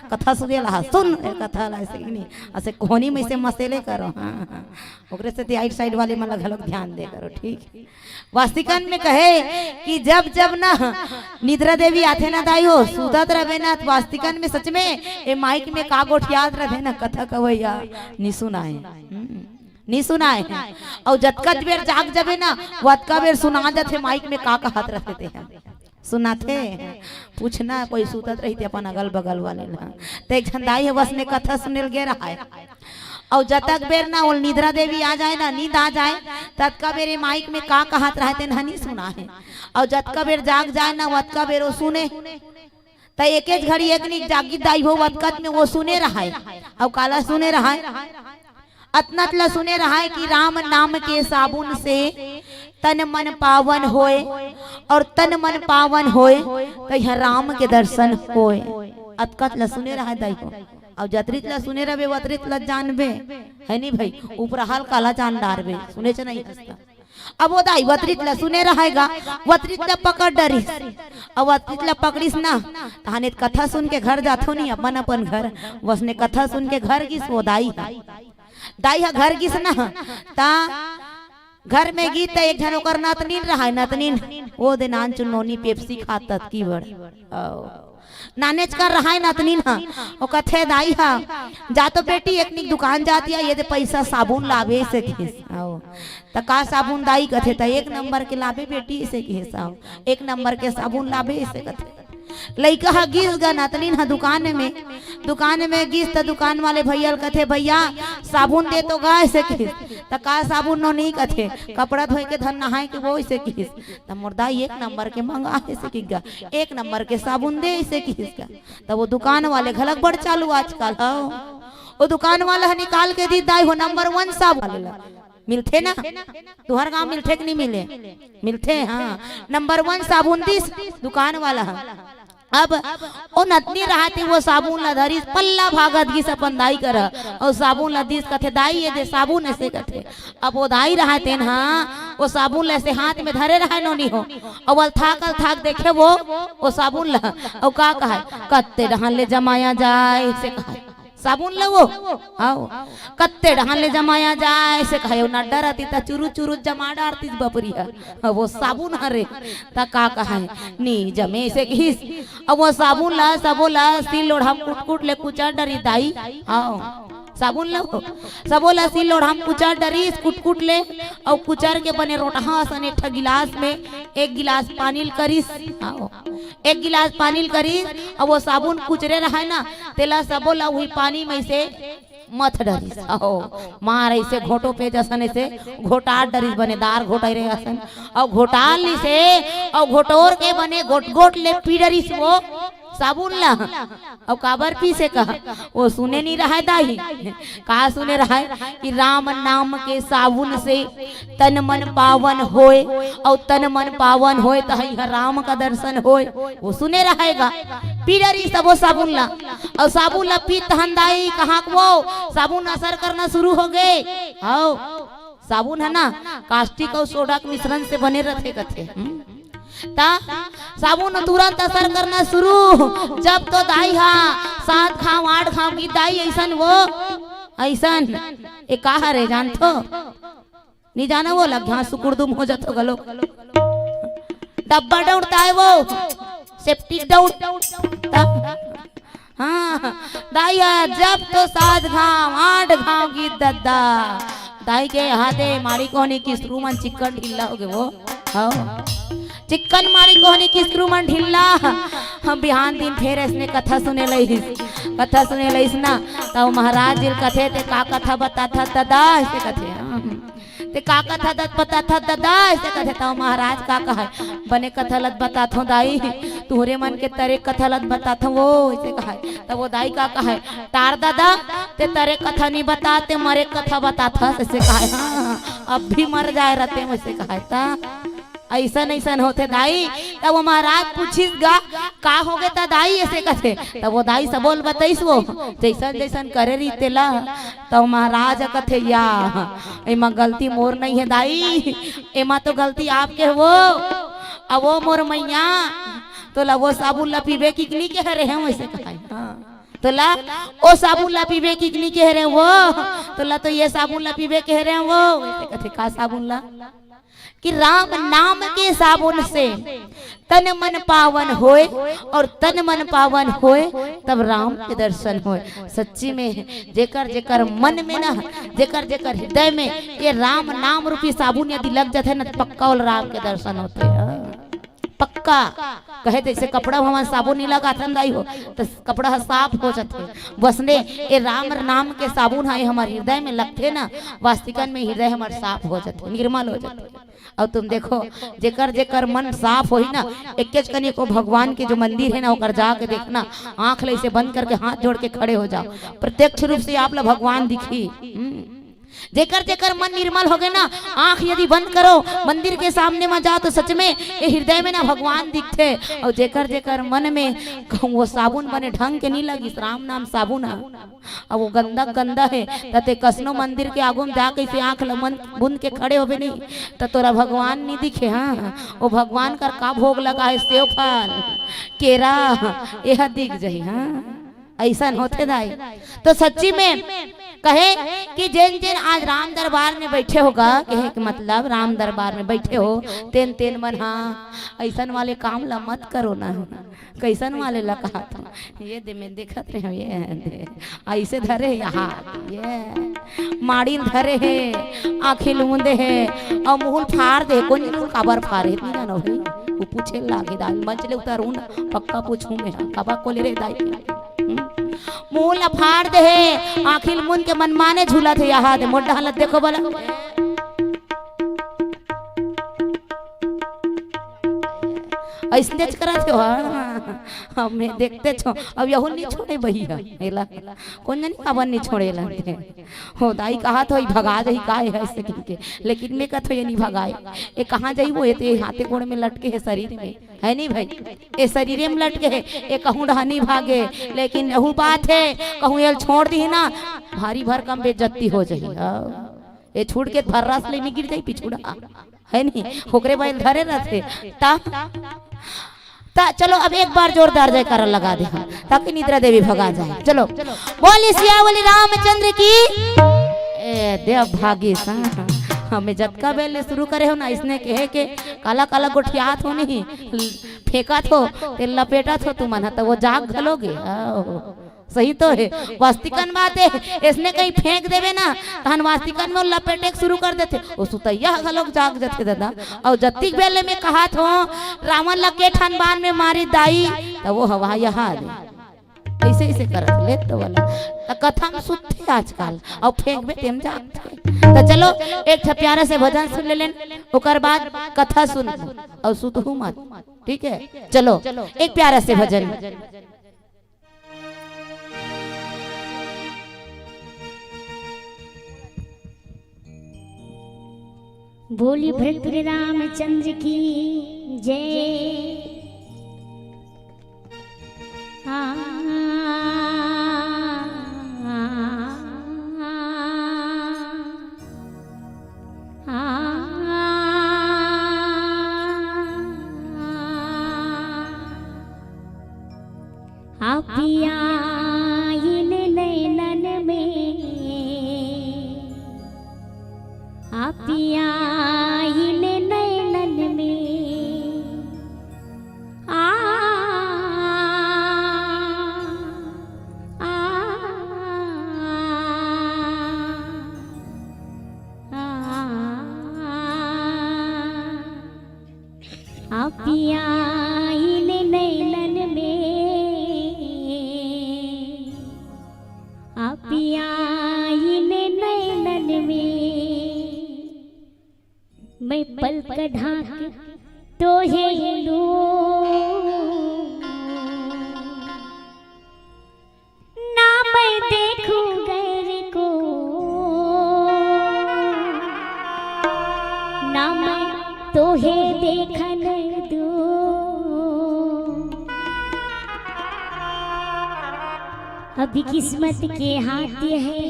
कथा सुते लहा सुन कथा ला ऐसे नहीं ऐसे कोहनी में से मसेले करो। हाँ ओकरे से आइट साइड वाले मतलब घलक ध्यान दे करो ठीक। वास्तिकन में कहे कि जब जब ना निद्रा देवी आथे ना दाई हो सुतत रहे ना वास्तिकन में सच में ए माइक में का गोठ याद रहे ना कथा कवैया नहीं सुनाए और जतकत बेर जाग जबे ना वतका बेर सुना जाते माइक में का हाथ रखते हैं सुनाते पूछना कोई सुतत रही थे अपन अगल बगल वाले तो एक झंडाई है बस में कथा सुनेल गे रहा है और जब तक बेर ना वो निद्रा देवी आ जाए ना नींद आ जाए तब का बेर माइक में का कहत रहते ना नहीं सुना है और जब का बेर जाग जाए ना वत का बेर वो सुने तो एक घड़ी एक निक जागी दाई हो वतकत में वो सुने रहा है और काला सुने रहा है अतनतला सुने रहा है कि राम नाम के साबुन से तन मन पावन होए और तन मन पावन होए तो यहाँ राम के दर्शन होए अतकत ला सुने रहा है दाई हो और जतरित ला सुने रहे वतरित ला जानबे है नहीं भाई ऊपर हाल काला जान डारबे सुने च नहीं हंसता। अब वो दाई वतरित ला सुने रहेगा वतरित ला पकड़ डरिस और वतरित ला पकड़िस ना ताने कथा सुन के घर जाथो नहीं अपन अपन घर वसने कथा सुन के घर गिस वो दाई है घर गिस ना ता घर में गीत एक जन ओकर नतनीन रहा नतनीन वो दे नान चुनोनी पेप्सी खातत की बड़ नानेच कर रहा है नतनीन हा ओ कथे दाई हा जा तो बेटी एक निक दुकान जाती है ये दे पैसा साबुन लावे से घिस आओ त का साबुन दाई कथे त 1 नंबर के लावे बेटी से घिस आओ 1 नंबर के साबुन लावे से कथे लइका हा गिस गा नतनीन हा दुकान में गिस त दुकान वाले भैया कथे भैया साबुन दे तो गाय से घिस त का साबुन नो नहीं कथे कपड़ा धोए के धन नहाए के वो से घिस त मुर्दा 1 नंबर के मंगा से कि गा 1 नंबर के साबुन दे से घिस गा त वो दुकान वाले घलक बड़ चालू आजकल हो वो दुकान वाला निकाल के दी दाई हो नंबर 1 साबुन मिलते ना तुहर गांव मिलते कि नहीं मिलते। हाँ नंबर 1 साबुन दिस दुकान वाला अब ओ नतनी रहती वो साबुन ला धरी पल्ला भागत गिस अपन दाई कर और साबुन ला दिस कथे दाई ये दे साबुन ऐसे कथे अब वो दाई रहते ना वो साबुन ला ऐसे हाथ में धरे रहा नोनी हो और वो थाक देखे वो साबुन ला और का कहा कत्ते डहान ले जमाया जाए से कहा साबुन लगो आओ कत्ते ढान ले जमाया जाए से कहे ना डरती ता चुरु जमा डारती बपरिया वो साबुन हरे ता का कहा नी जमे से घिस अब वो साबुन ला सिल लोढ़ा कुट ले कुचा डरी दाई आओ साबुन लो सबोला सिल लोढ़ा कुचा डरी कुट ले और कुचर के बने रोटहा सन एक गिलास में 1 गिलास पानी करीस आओ 1 गिलास पानी करीस और वो साबुन कुचरे रहा है ना तेला सबोला वही पानी में से मत डरिस आओ मार ऐसे घोटो पे जसन ऐसे घोटार डरिस बने दार घोटाई रे असन और घोटाल ली से और घोटोर के बने गोट ले पी डरिस वो साबुन ला और काबर पी से कहा वो सुने नहीं रहा है दाई कहा सुने रहा है कि राम नाम के साबुन से तन मन पावन होए और तन मन पावन होए तो राम का दर्शन होए वो सुने रहेगा पी रही सब वो साबुन ला और साबुन ला पी तहन दाई कहा वो साबुन असर करना शुरू हो गए आओ साबुन है ना कास्टिक और सोडा के मिश्रण से बने रहते कथे ता साबुन तुरंत असर करना शुरू जब तो दाई हा 7 खाओ 8 खाओ की दाई ऐसन वो ऐसन ए कहा रे जानतो नहीं जाना वो लग यहाँ सुकुरदुम हो जातो गलो डब्बा दौड़ता है वो सेफ्टी दौड़ हाँ दाई जब तो 7 घाव 8 घाव की दद्दा दाई के हाथे मारी कोनी किसरू मन चिकन ढिल्ला हो गए वो हाँ चिकन मारी कोहनी किसरू मन ढिल्ला हम बिहान दिन फिर इसने कथा सुने लईस ना तो महाराज जी कथे ते का कथा बता था दादा ऐसे कथे ते का कथा बता था दादा ऐसे कथे तो महाराज का कहा बने कथा लत बता थो दाई तुहरे मन के तरे कथा लत बता थो वो ऐसे कहा तब वो दाई का कहा तार दादा ते तरे कथा नहीं बताते मरे कथा बता था ऐसे कहा अब भी मर जाए रहते वैसे कहा था ऐसन ऐसन होते दाई तब वो महाराज पूछिस गा का हो गए ता दाई ऐसे कथे तब वो दाई सब बोल बताइस वो जैसन जैसन करे रही तेला तब महाराज कथे या एमा गलती मोर नहीं है दाई एमा तो गलती आपके वो अब वो मोर मैया तो ला वो साबुन ला पीबे किकनी के हरे हैं वैसे कहा तो ला ओ साबुन ला पीबे किकनी के हरे वो तो ला तो ये साबुन ला पीबे के हरे वो वैसे कथे का साबुन ला कि राम नाम के साबुन से तन मन पावन होए और तन मन पावन होए तब राम के दर्शन होए सच्ची में जेकर जेकर मन में ना जेकर जेकर हृदय में ये राम नाम रूपी साबुन यदि लग जाते ना पक्का और राम के दर्शन होते हैं पक्का कहे जैसे कपड़ा हमारा साबुन नहीं लगा दाई हो तो कपड़ा साफ हो जाते बसने ये राम नाम के साबुन है हमारे हृदय में लगते ना वास्तविकन में हृदय हमारे साफ हो जाते निर्मल हो जाते और तुम देखो जेकर जेकर मन साफ हो ही ना एक कनी को भगवान के जो मंदिर है ना ओकर जाके देखना आंख ले से बंद करके हाथ जोड़ के खड़े हो जाओ प्रत्यक्ष रूप से आप लोग भगवान दिखी जेकर जेकर मन निर्मल हो गए ना आंख यदि बंद करो मंदिर के सामने में जाओ तो सच में ये हृदय में ना भगवान दिखते और जेकर जेकर मन में वो साबुन बने ढंग के नहीं लगी राम नाम साबुन है अब वो गंदा गंदा है तते कसनो मंदिर के आगू में जाके से आंख बुंद के खड़े होबे नहीं तो तोरा भगवान नहीं दिखे हाँ वो भगवान का भोग लगा है सेव फल केरा यह दिख जाए हाँ ऐसा होते दाई तो सच्ची में कहे कि जिन जिन आज राम दरबार में बैठे होगा कहे कि मतलब राम दरबार में बैठे हो तेन तेन मन हाँ ऐसन वाले काम ला मत करो ना कैसन वाले ला कहा था ये दे में देखत रहे ये दे ऐसे धरे यहाँ ये माड़ी धरे है आँखें लूंदे है और मुँह फाड़ दे कौन मुँह काबर फाड़े ना ना भाई वो पूछे लागे दाई मंच ले उतारू ना पक्का पूछूं मैं कबा को ले रे दाई मुँह फाड़ दे आखिर मुन के मन माने झूला थे यहाँ दे मोटा हालत देखो बोला ऐसे करा थे हमें देखते छो अब यहू नहीं छोड़े भैया हेला कौन जानी काबर नहीं छोड़े लगते हो दाई कहा तो भगा जाई का है ऐसे के लेकिन मैं कथो ये नहीं भगाए ये कहाँ जाई वो ये हाथे गोड़ में लटके है शरीर में है नहीं भाई ये शरीर में लटके है ये कहूँ ढहानी भागे लेकिन यहू बात है कहूँ ये छोड़ दी ना भारी भरकम बेइज्जती हो जाई ये छूट के फर्रा से लेने गिर जाई पिछुड़ा है नहीं होकरे बैल धरे रहते चलो अब एक बार जोरदार जयकारा लगा दे ताकि निद्रा देवी भगा जाए चलो बोली सियावली रामचंद्र की ए देव भागी सा हमें जतका बेले शुरू करे हो ना इसने कहे के काला काला गोठियात हो नहीं फेंका थो तेल लपेटा थो तुम तो वो जाग घलोगे सही तो है वास्तिकन बात है इसने कहीं फेंक देवे ना तहन वास्तिकन में लपेटे शुरू कर देते वो सुतैया लोग जाग जाते दादा और जतिक बेले में कहा थो रावण लगे ठन बान में मारी दाई तो वो हवा यहाँ ऐसे ऐसे करत ले तो वाला कथा में सुनते आजकल और फेंक में तेम जागते तो चलो एक प्यारा से भजन सुन ले लेन ओकर बाद कथा सुन और सुतहू मत ठीक है, चलो एक प्यारा से भजन। बोली भक्त रामचंद्र की जय। पिया इन नैनन में, पिया इन नैनन में, आ पिया इन नैनन में, पिया इन नैनन में, मैं पलक ढाक तो है ना मैं देखूं गैर को, ना मैं तो है देखन दो। अभी किस्मत के हाथ है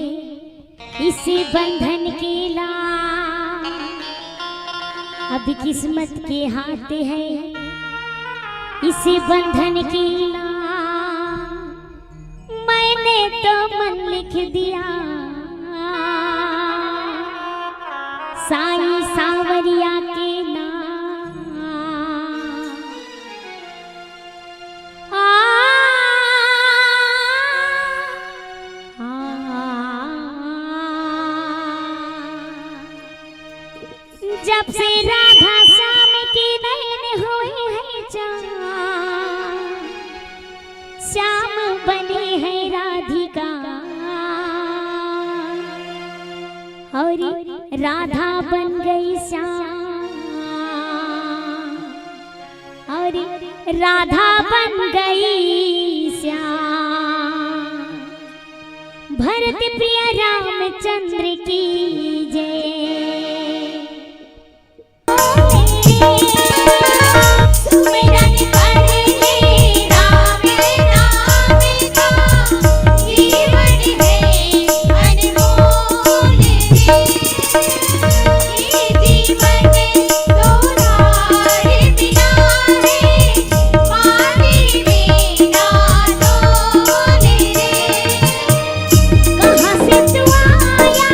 इसी बंधन की ला, अभी किस्मत के हाथ है इसी बंधन की ला। मैंने तो मन लिख दिया साईं सावरिया के नाम। जब से राधा श्याम की नैन हुए हैं चार, श्याम बने हैं राधिका और राधा बन गई श्याम, और राधा बन गई श्याम। भरत प्रिय रामचंद्र की जय। कहाँ से तू आया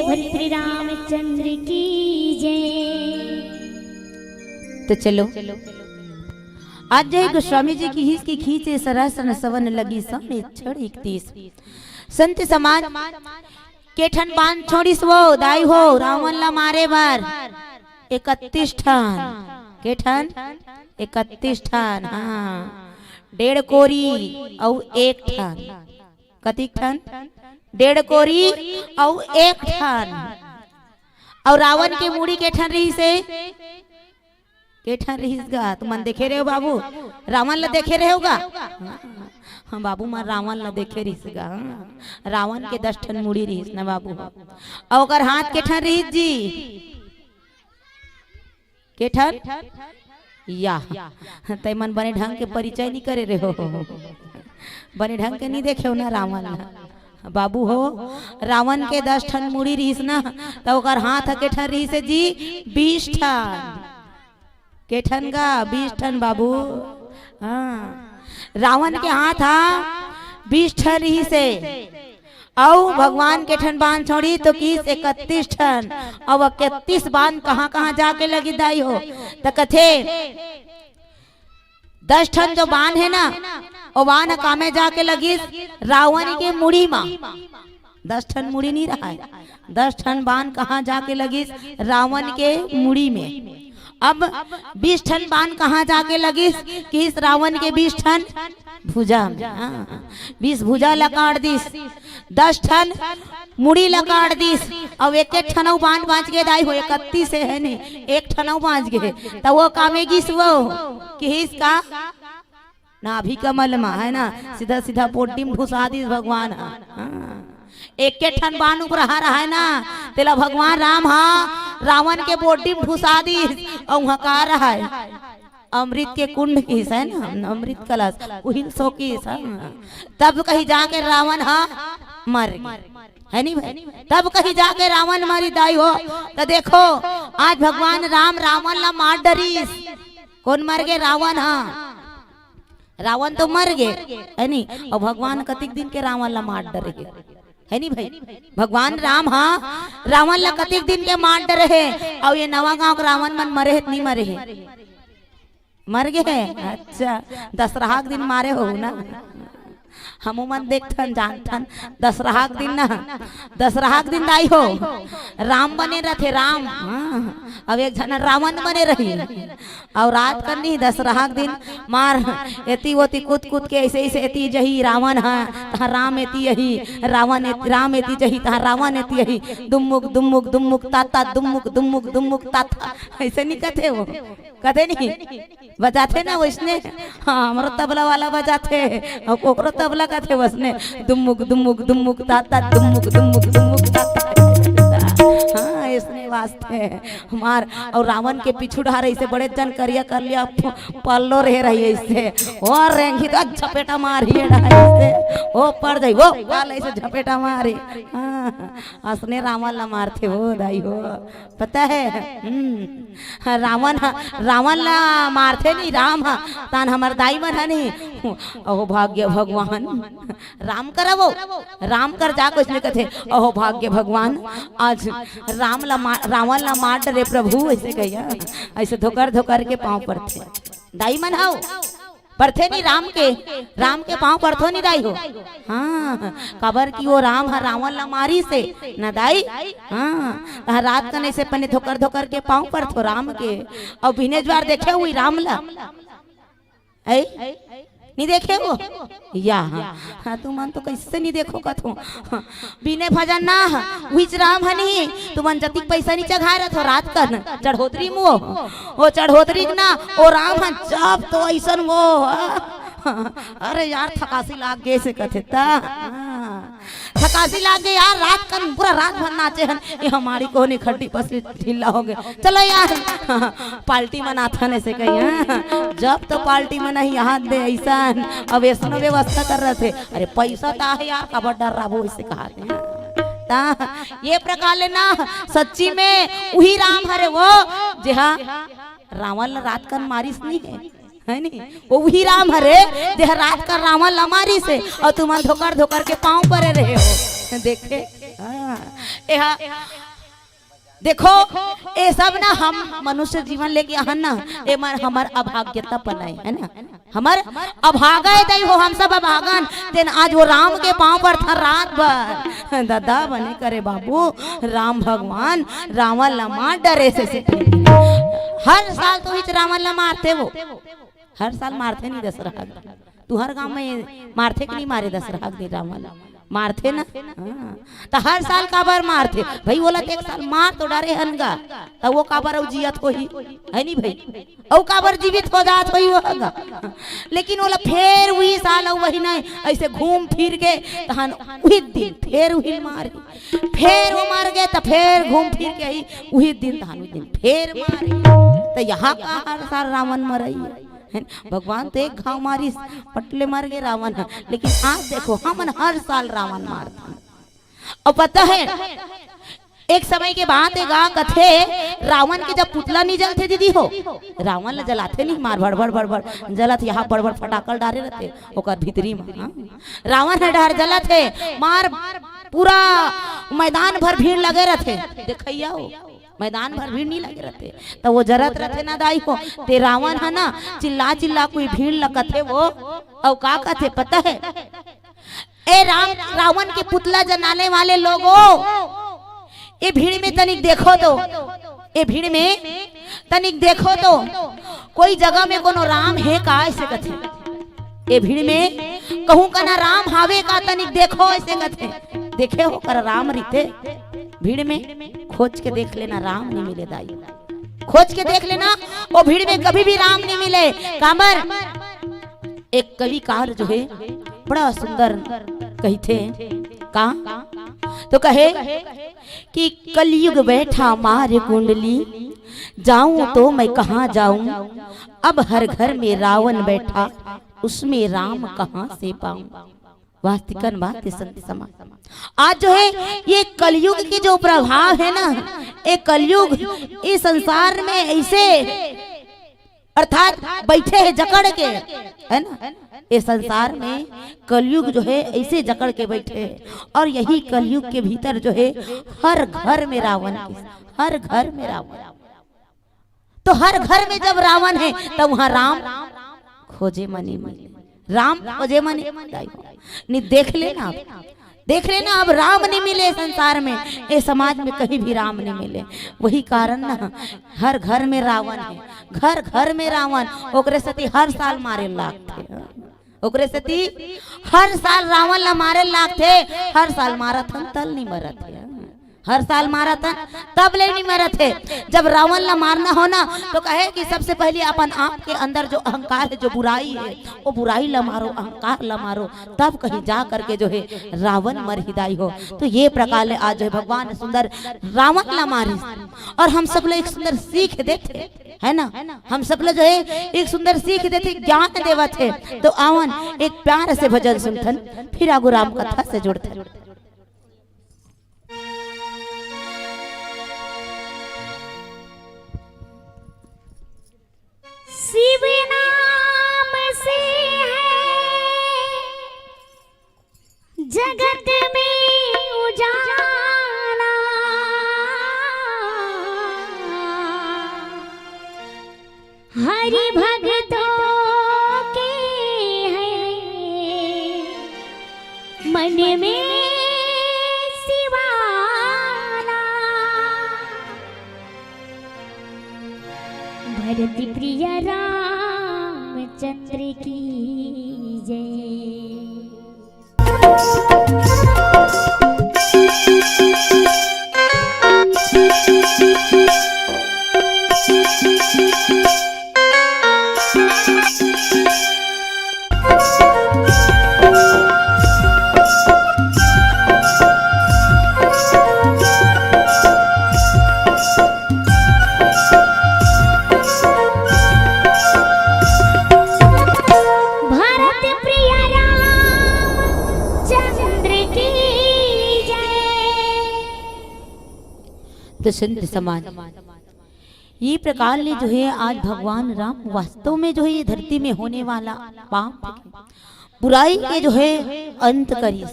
भर श्री रामचंद्र की जय। तो चलो आज जय गोस्वामी जी की हिस की खींचे सरासन सवन लगी समय क्षण 31 संत समाज केठन बांध छोड़ी वो दाई हो रावण ला मारे बार 31 ठान केठन 31 ठान हाँ 1.5 कोरी और 1 ठान कतिक ठान 1.5 कोरी और 1 ठान और रावण के मुड़ी केठन रही से केठन रहीस गा तुम देखे रहे हो बाबू रावण ला देखे रहे होगा हाँ बाबू मार रावण ला देखे रहीस गा रावण के 10 ठन मुड़ी रहीस ना बाबू और अगर हाथ केठन रहीस जी केठन या तय मन बने ढंग के परिचय नहीं करे रहे हो बने ढंग के नहीं देखे हो ना रावण ला बाबू हो रावण के 10 ठन मुड़ी रहीस ना तो अगर हाथ केठन रहीस जी 20 ठन केठन का 20 ठन बाबू हाँ रावण के हाथ हा 20 ठन ही से और भगवान के ठन बांध छोड़ी तो किस 31 ठन और 31 बांध कहाँ कहाँ जाके लगी दाई हो तो कथे 10 ठन जो बांध है ना वो बांध कामे जाके लगी रावण के मुड़ी में 10 ठन मुड़ी नहीं रहा है 10 ठन बांध कहाँ जाके लगी रावण के मुड़ी में अब 20 ठन बाण कहाँ जाके लगी कि इस रावण के 20 ठन भुजा में 20 भुजा लकाट दिस 10 ठन मुड़ी लकाट दिस और एक ठनौ बाण बाँच के दाई हो 31 से है ने 1 ठनौ बाँच गए तो वो कामेगी वो कि इसका नाभि कमल में है ना सीधा सीधा पोटी में घुसा दिस भगवान एक ठन बाण ऊपर रहा है ना तेला भगवान राम हाँ रावण के बोटी में घुसा दी और वहाँ का रहा है अमृत के कुंड की है ना अमृत कलश उहिल सो की तब कहीं जाके रावण हाँ मर है नहीं भाई तब कहीं जाके रावण मरी दाई हो तो देखो आज भगवान राम रावण ला मार डरीस कौन मर गए रावण हाँ रावण तो मर गए है नहीं और भगवान कतिक दिन के रावण ला मार डर गए है नहीं भाई भगवान राम हाँ रावण ला कतिक दिन के मार डरे है और ये नवा गांव के रावण मन मरे है नहीं मरे है मर गए अच्छा दशहरा के दिन मारे हो ना हम मन देखथन जानथन दशहरा के दिन ना दशहरा के दिन आई हो राम बने रहे राम अब एक जन रावण बने रही और रात कर नहीं दशहरा के दिन मार एती ओती कूद कूद के ऐसे ऐसे एती जही रावण है तहाँ राम एती यही रावण राम एती जही तहाँ रावण एती यही दुम्मुक ताता दुम्मुक ताता ऐसे नहीं कहते वो कहते नहीं बजाते ना वैसने हाँ हमारा तबला वाला बजाते और ओकरो तबला कहते वैसने दुम्मुक ताता दुम्मुक ताता हाँ इसने वास्ते हमार और रावण के पीछू ढार ऐसे बड़े जन करिया कर लिया पल्लो रह रही है इससे और रेंगी तो झपेटा मारिए ऐसे वो पड़ जाई वो वाल ऐसे झपेटा मारी हंसने रावण ला मारते हो दाई हो पता है रावण ला मारते नहीं राम तान हमार दाई मन है नहीं अहो भाग्य भगवान राम करा वो राम कर जा कुछ नहीं कहते अहो भाग्य भगवान आज रावण ला मार डरे प्रभु ऐसे कहिया ऐसे धोकर के पाँव पड़ते दाई मन हाउ पड़ते नहीं राम के पाँव पड़थो नहीं दाई हो हाँ कबर की वो राम है रावण ला मारी से न दाई हाँ रात का से पने धोकर के पाँव पड़थो राम के और बिने ज्वार देखे हुई राम ला नहीं देखे वो या हाँ तुम मन तो कैसे नहीं देखो कथो बिने भजन ना विच राम हनी तुम मन जतिक पैसा नहीं चढ़ा रहा थो रात कर चढ़ोतरी मुँह वो चढ़ोतरी ना वो राम है जब तो ऐसा वो अरे यार थकासी लाग गए से कथे थकासी लाग गए यार रात कर पूरा रात भर नाचे हन ये हमारी कोनी खड्डी पसली ढीला हो गए चलो यार पार्टी मनाथा ने से कही जब तो पार्टी में नहीं हाथ दे ऐसा अब ऐसा व्यवस्था कर रहे थे अरे पैसा ता है यार का बड़ा राबो ऐसे कहा ये प्रकार लेना सच्ची में वही राम हरे वो जी हाँ रावण रात कर मारिस नहीं है नहीं वो वही राम हरे देह रात का रावण लमारी से और तुम धोकर के पाँव पर रहे हो देखे हाँ। यहाँ देखो ये सब ना हम मनुष्य जीवन लेके यहाँ ना ये हमार अभाग्यता पनाए है ना हमार अभागा दई हो हम सब अभागन तेन आज वो राम के पांव पर था रात भर दादा बने करे बाबू राम भगवान रावण ला मार डरे से हर साल तो ही रावण ला मारते वो हर साल मारते नहीं दशहरा तू हर गांव में मारते कि नहीं मारे दशहरा दिन रावण मारते ना हाँ। तो हर साल काबर मारते भाई बोला एक साल मार तो डरे हनगा तो वो काबर जियत हो ही है नहीं भाई और काबर जीवित हो जात हो होगा लेकिन बोला फिर वही साल वही नहीं ऐसे घूम फिर के तहन वही दिन फिर वही मार फिर वो मार गए तो फिर घूम फिर के ही वही दिन तहन वही दिन फिर मारे तो यहाँ का हर साल रावण मरई है भगवान तो एक घाव मारी पटले मर गए रावण लेकिन आज देखो हम हर साल रावण मारते और पता है एक समय के बाद कथे रावण के जब पुतला नहीं जलते दीदी हो रावण ला जलाते नहीं मार भड़ भड़ भड़ भड़ जलत यहाँ बड़ बड़ फटाकल डाले रहते ओकर भीतरी में रावण है डार जलत है मार पूरा मैदान भर भीड़ लगे रहते देखिया हो मैदान भर भीड़ नहीं लगे रहते तो वो जरत रहते ना दाई हो ते रावण है ना चिल्ला चिल्ला कोई भीड़ लगते वो और का कहते पता है ए रावण के पुतला जलाने वाले लोगों ये भीड़ में तनिक देखो तो ये भीड़ में तनिक देखो तो कोई जगह में कोनो राम है का ऐसे कथे ये भीड़ में कहूं का ना राम हावे का तनिक देखो ऐसे कथे देखे हो कर राम रीते भीड़ में खोज के देख लेना राम नहीं मिले दाई खोज के देख लेना वो भीड़ में कभी भी राम नहीं मिले कामर एक कविकार जो है बड़ा सुंदर कहते का तो कहे कि कलयुग बैठा मारे कुंडली जाऊं तो मैं कहां जाऊं अब हर घर में रावण बैठा उसमें राम कहां से पाऊं वास्तविकन बात संत समाज आज जो है ये कलयुग के जो प्रभाव है ना ये कलयुग इस संसार में ऐसे अर्थात बैठे हैं जकड़ के है ना इस संसार में कलयुग जो है ऐसे जकड़ के बैठे हैं और यही कलयुग के भीतर जो है हर घर में रावण हर घर में रावण तो हर घर में जब रावण है तब वहां राम खोजे मनी मिले राम खोजे मनी नहीं देख लेना अब राम नहीं मिले संसार में ये समाज में कहीं भी राम नहीं मिले वही कारण ना हर घर में रावण है घर घर में रावण ओकरे सती हर साल मारे लागते ओकरे सती हर साल रावण ला मारे लागते हर साल मारत तल नहीं मरत है हर साल मारा था तब ले नहीं मरा थे जब रावण ला मारना हो ना तो कहे कि सबसे पहले अपन आप के अंदर जो अहंकार है जो बुराई है वो बुराई ला मारो अहंकार ला मारो तब कहीं जा करके जो है रावण मर हिदाई हो तो ये प्रकार ले आज जो है भगवान सुंदर रावण ला मारी और हम सब लोग एक सुंदर सीख देते है ना हम सब लोग जो है एक सुंदर सीख देते ज्ञान देवा थे तो आवन एक प्यार से भजन सुनथन फिर आगू राम कथा से जुड़ते शिव नाम से है जगत में उजाला हरि भक्तों के है मन में भरत प्रिय रामचंद्र की जय। तो संत समाज ये प्रकार ले जो है आज भगवान राम वास्तव में जो है ये धरती में होने वाला पाप बुराई के जो है अंत करी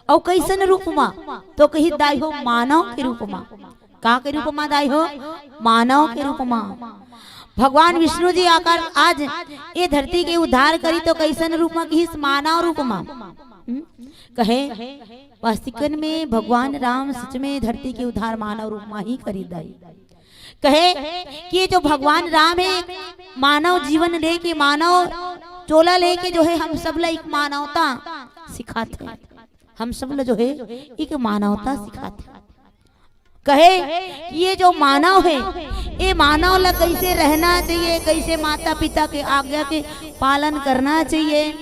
और कैसन रूप में तो कही दाई हो मानव के रूप में। का के रूप में दाई हो? मानव के रूप में। भगवान विष्णु जी आकर आज ये धरती के उद्धार करी तो कैसन रूप में कही? मानव रूप में। कहे वास्तविकन में भगवान राम सच में धरती के उद्धार मानव रूप में ही करी दाई। कहे कि ये जो भगवान राम है मानव जीवन लेके मानव चोला लेके जो है हम सब एक मानवता सिखाते हैं। हम सब जो है एक मानवता सिखाते हैं। कहे ये जो मानव है ये मानव ला कैसे रहना चाहिए, कैसे माता पिता के आज्ञा के पालन करना चाहिए,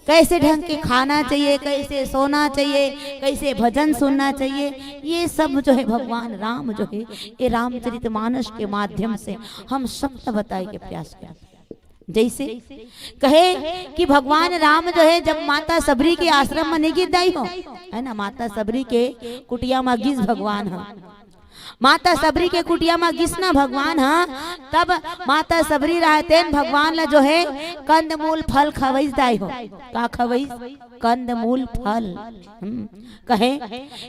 कैसे ढंग के खाना चाहिए, कैसे सोना चाहिए, कैसे भजन सुनना चाहिए, ये सब जो है भगवान राम जो है ये रामचरितमानस के माध्यम से हम सब बताए के प्रयास किया। जैसे कहे कि भगवान राम जो है जब माता सबरी के आश्रम में नहीं गिरदाई हो, है ना, माता सबरी के कुटिया में गिस भगवान है, माता सबरी के कुटिया में गिसना भगवान है, तब माता सबरी रहते भगवान ला जो है कंद मूल फल खवैस दाई हो। का खवैस? कंद मूल फल। कहे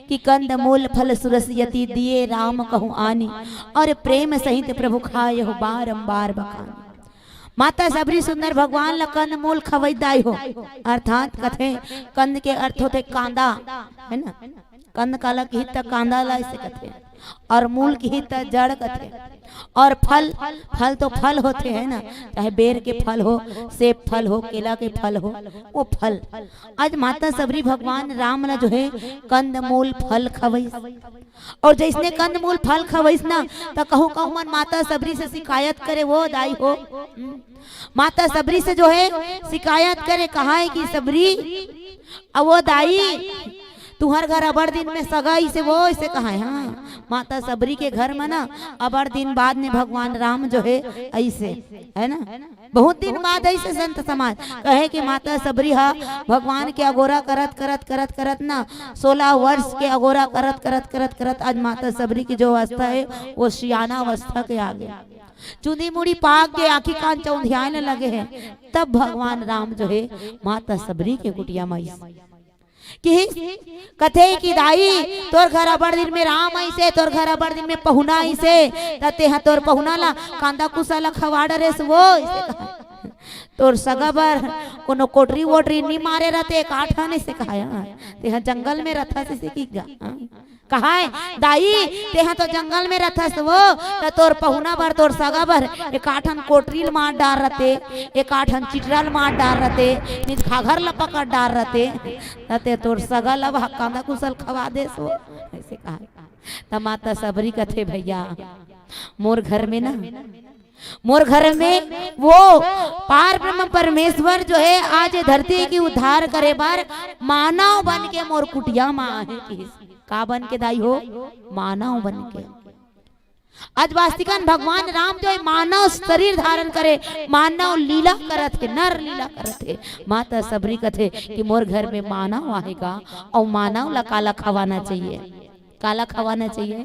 कि कंद मूल फल सुरसयति दिए राम कहूँ आनी, और प्रेम सहित प्रभु खाए हो बारंबार बखानी। माता सबरी सुंदर भगवान ला कंद मूल खवैस दाई हो, अर्थात कथे कंद के अर्थ होते कांदा, है ना, कंद काला की हित कांदा ला इसे कथे, और मूल की हित जड़ कथे, और फल, फल तो फल होते हैं ना, चाहे बेर के फल हो, सेब फल हो, केला के फल हो, वो फल। आज माता सबरी भगवान राम ना जो है कंद मूल फल खवैस, और जिसने कंद मूल फल खवैस ना तो कहूँ कहूँ मन माता सबरी से शिकायत करे वो दाई हो। माता सबरी से जो है शिकायत करे, कहा है कि सबरी अब वो दाई तुहर घर अबर दिन में सगाई से वो ऐसे कहा है। हाँ, माता सबरी के घर में ना अबर दिन बाद में भगवान राम जो है ऐसे, है ना, बहुत दिन बाद ऐसे संत समाज कहे कि माता सबरी हा भगवान के अगोरा करत करत करत करत ना 16 वर्ष के अगोरा करत करत करत करत आज माता सबरी की जो अवस्था है वो सियाना अवस्था के आगे, चुंदी मुड़ी पाक के आंखी कान चौंधियाने लगे हैं। तब भगवान राम जो है माता सबरी के कुटिया में कि कथे कि दाई तोर घर अबर दिन में राम ऐसे, तोर घर अबर दिन में पहुना ऐसे, तते हा तोर पहुना ला कांदा कुसाला खवाड़ रेस वो ऐसे कहा। तोर सगाबर कोनो कोटरी वोटरी नहीं मारे रहते, काठा नहीं से कहा, ते जंगल में रथा से सीखा। कहा है दाई तेहा तो जंगल में रथस वो तो तोर पहुना बर तोर सगा बर एक आठन कोटरील मार डार रहते, एक आठन चिटराल मार डार रहते, निज घाघर लपकर डार रहते, तते तोर सगा लब कांदा कुशल खवा दे सो ऐसे कहा। त माता सबरी कथे भैया मोर घर में ना, मोर घर में वो पार ब्रह्म परमेश्वर जो है आज धरती की उद्धार करे बार मानव बन के मोर कुटिया में आहे। का बन के दाई हो? मानव बन के। आज वास्तविकन भगवान राम जो है मानव शरीर धारण करे, मानव लीला करत है, नर लीला करत है। माता सबरी कथे कि मोर घर में मानव आएगा और मानव ला काला खवाना चाहिए। काला खवाना चाहिए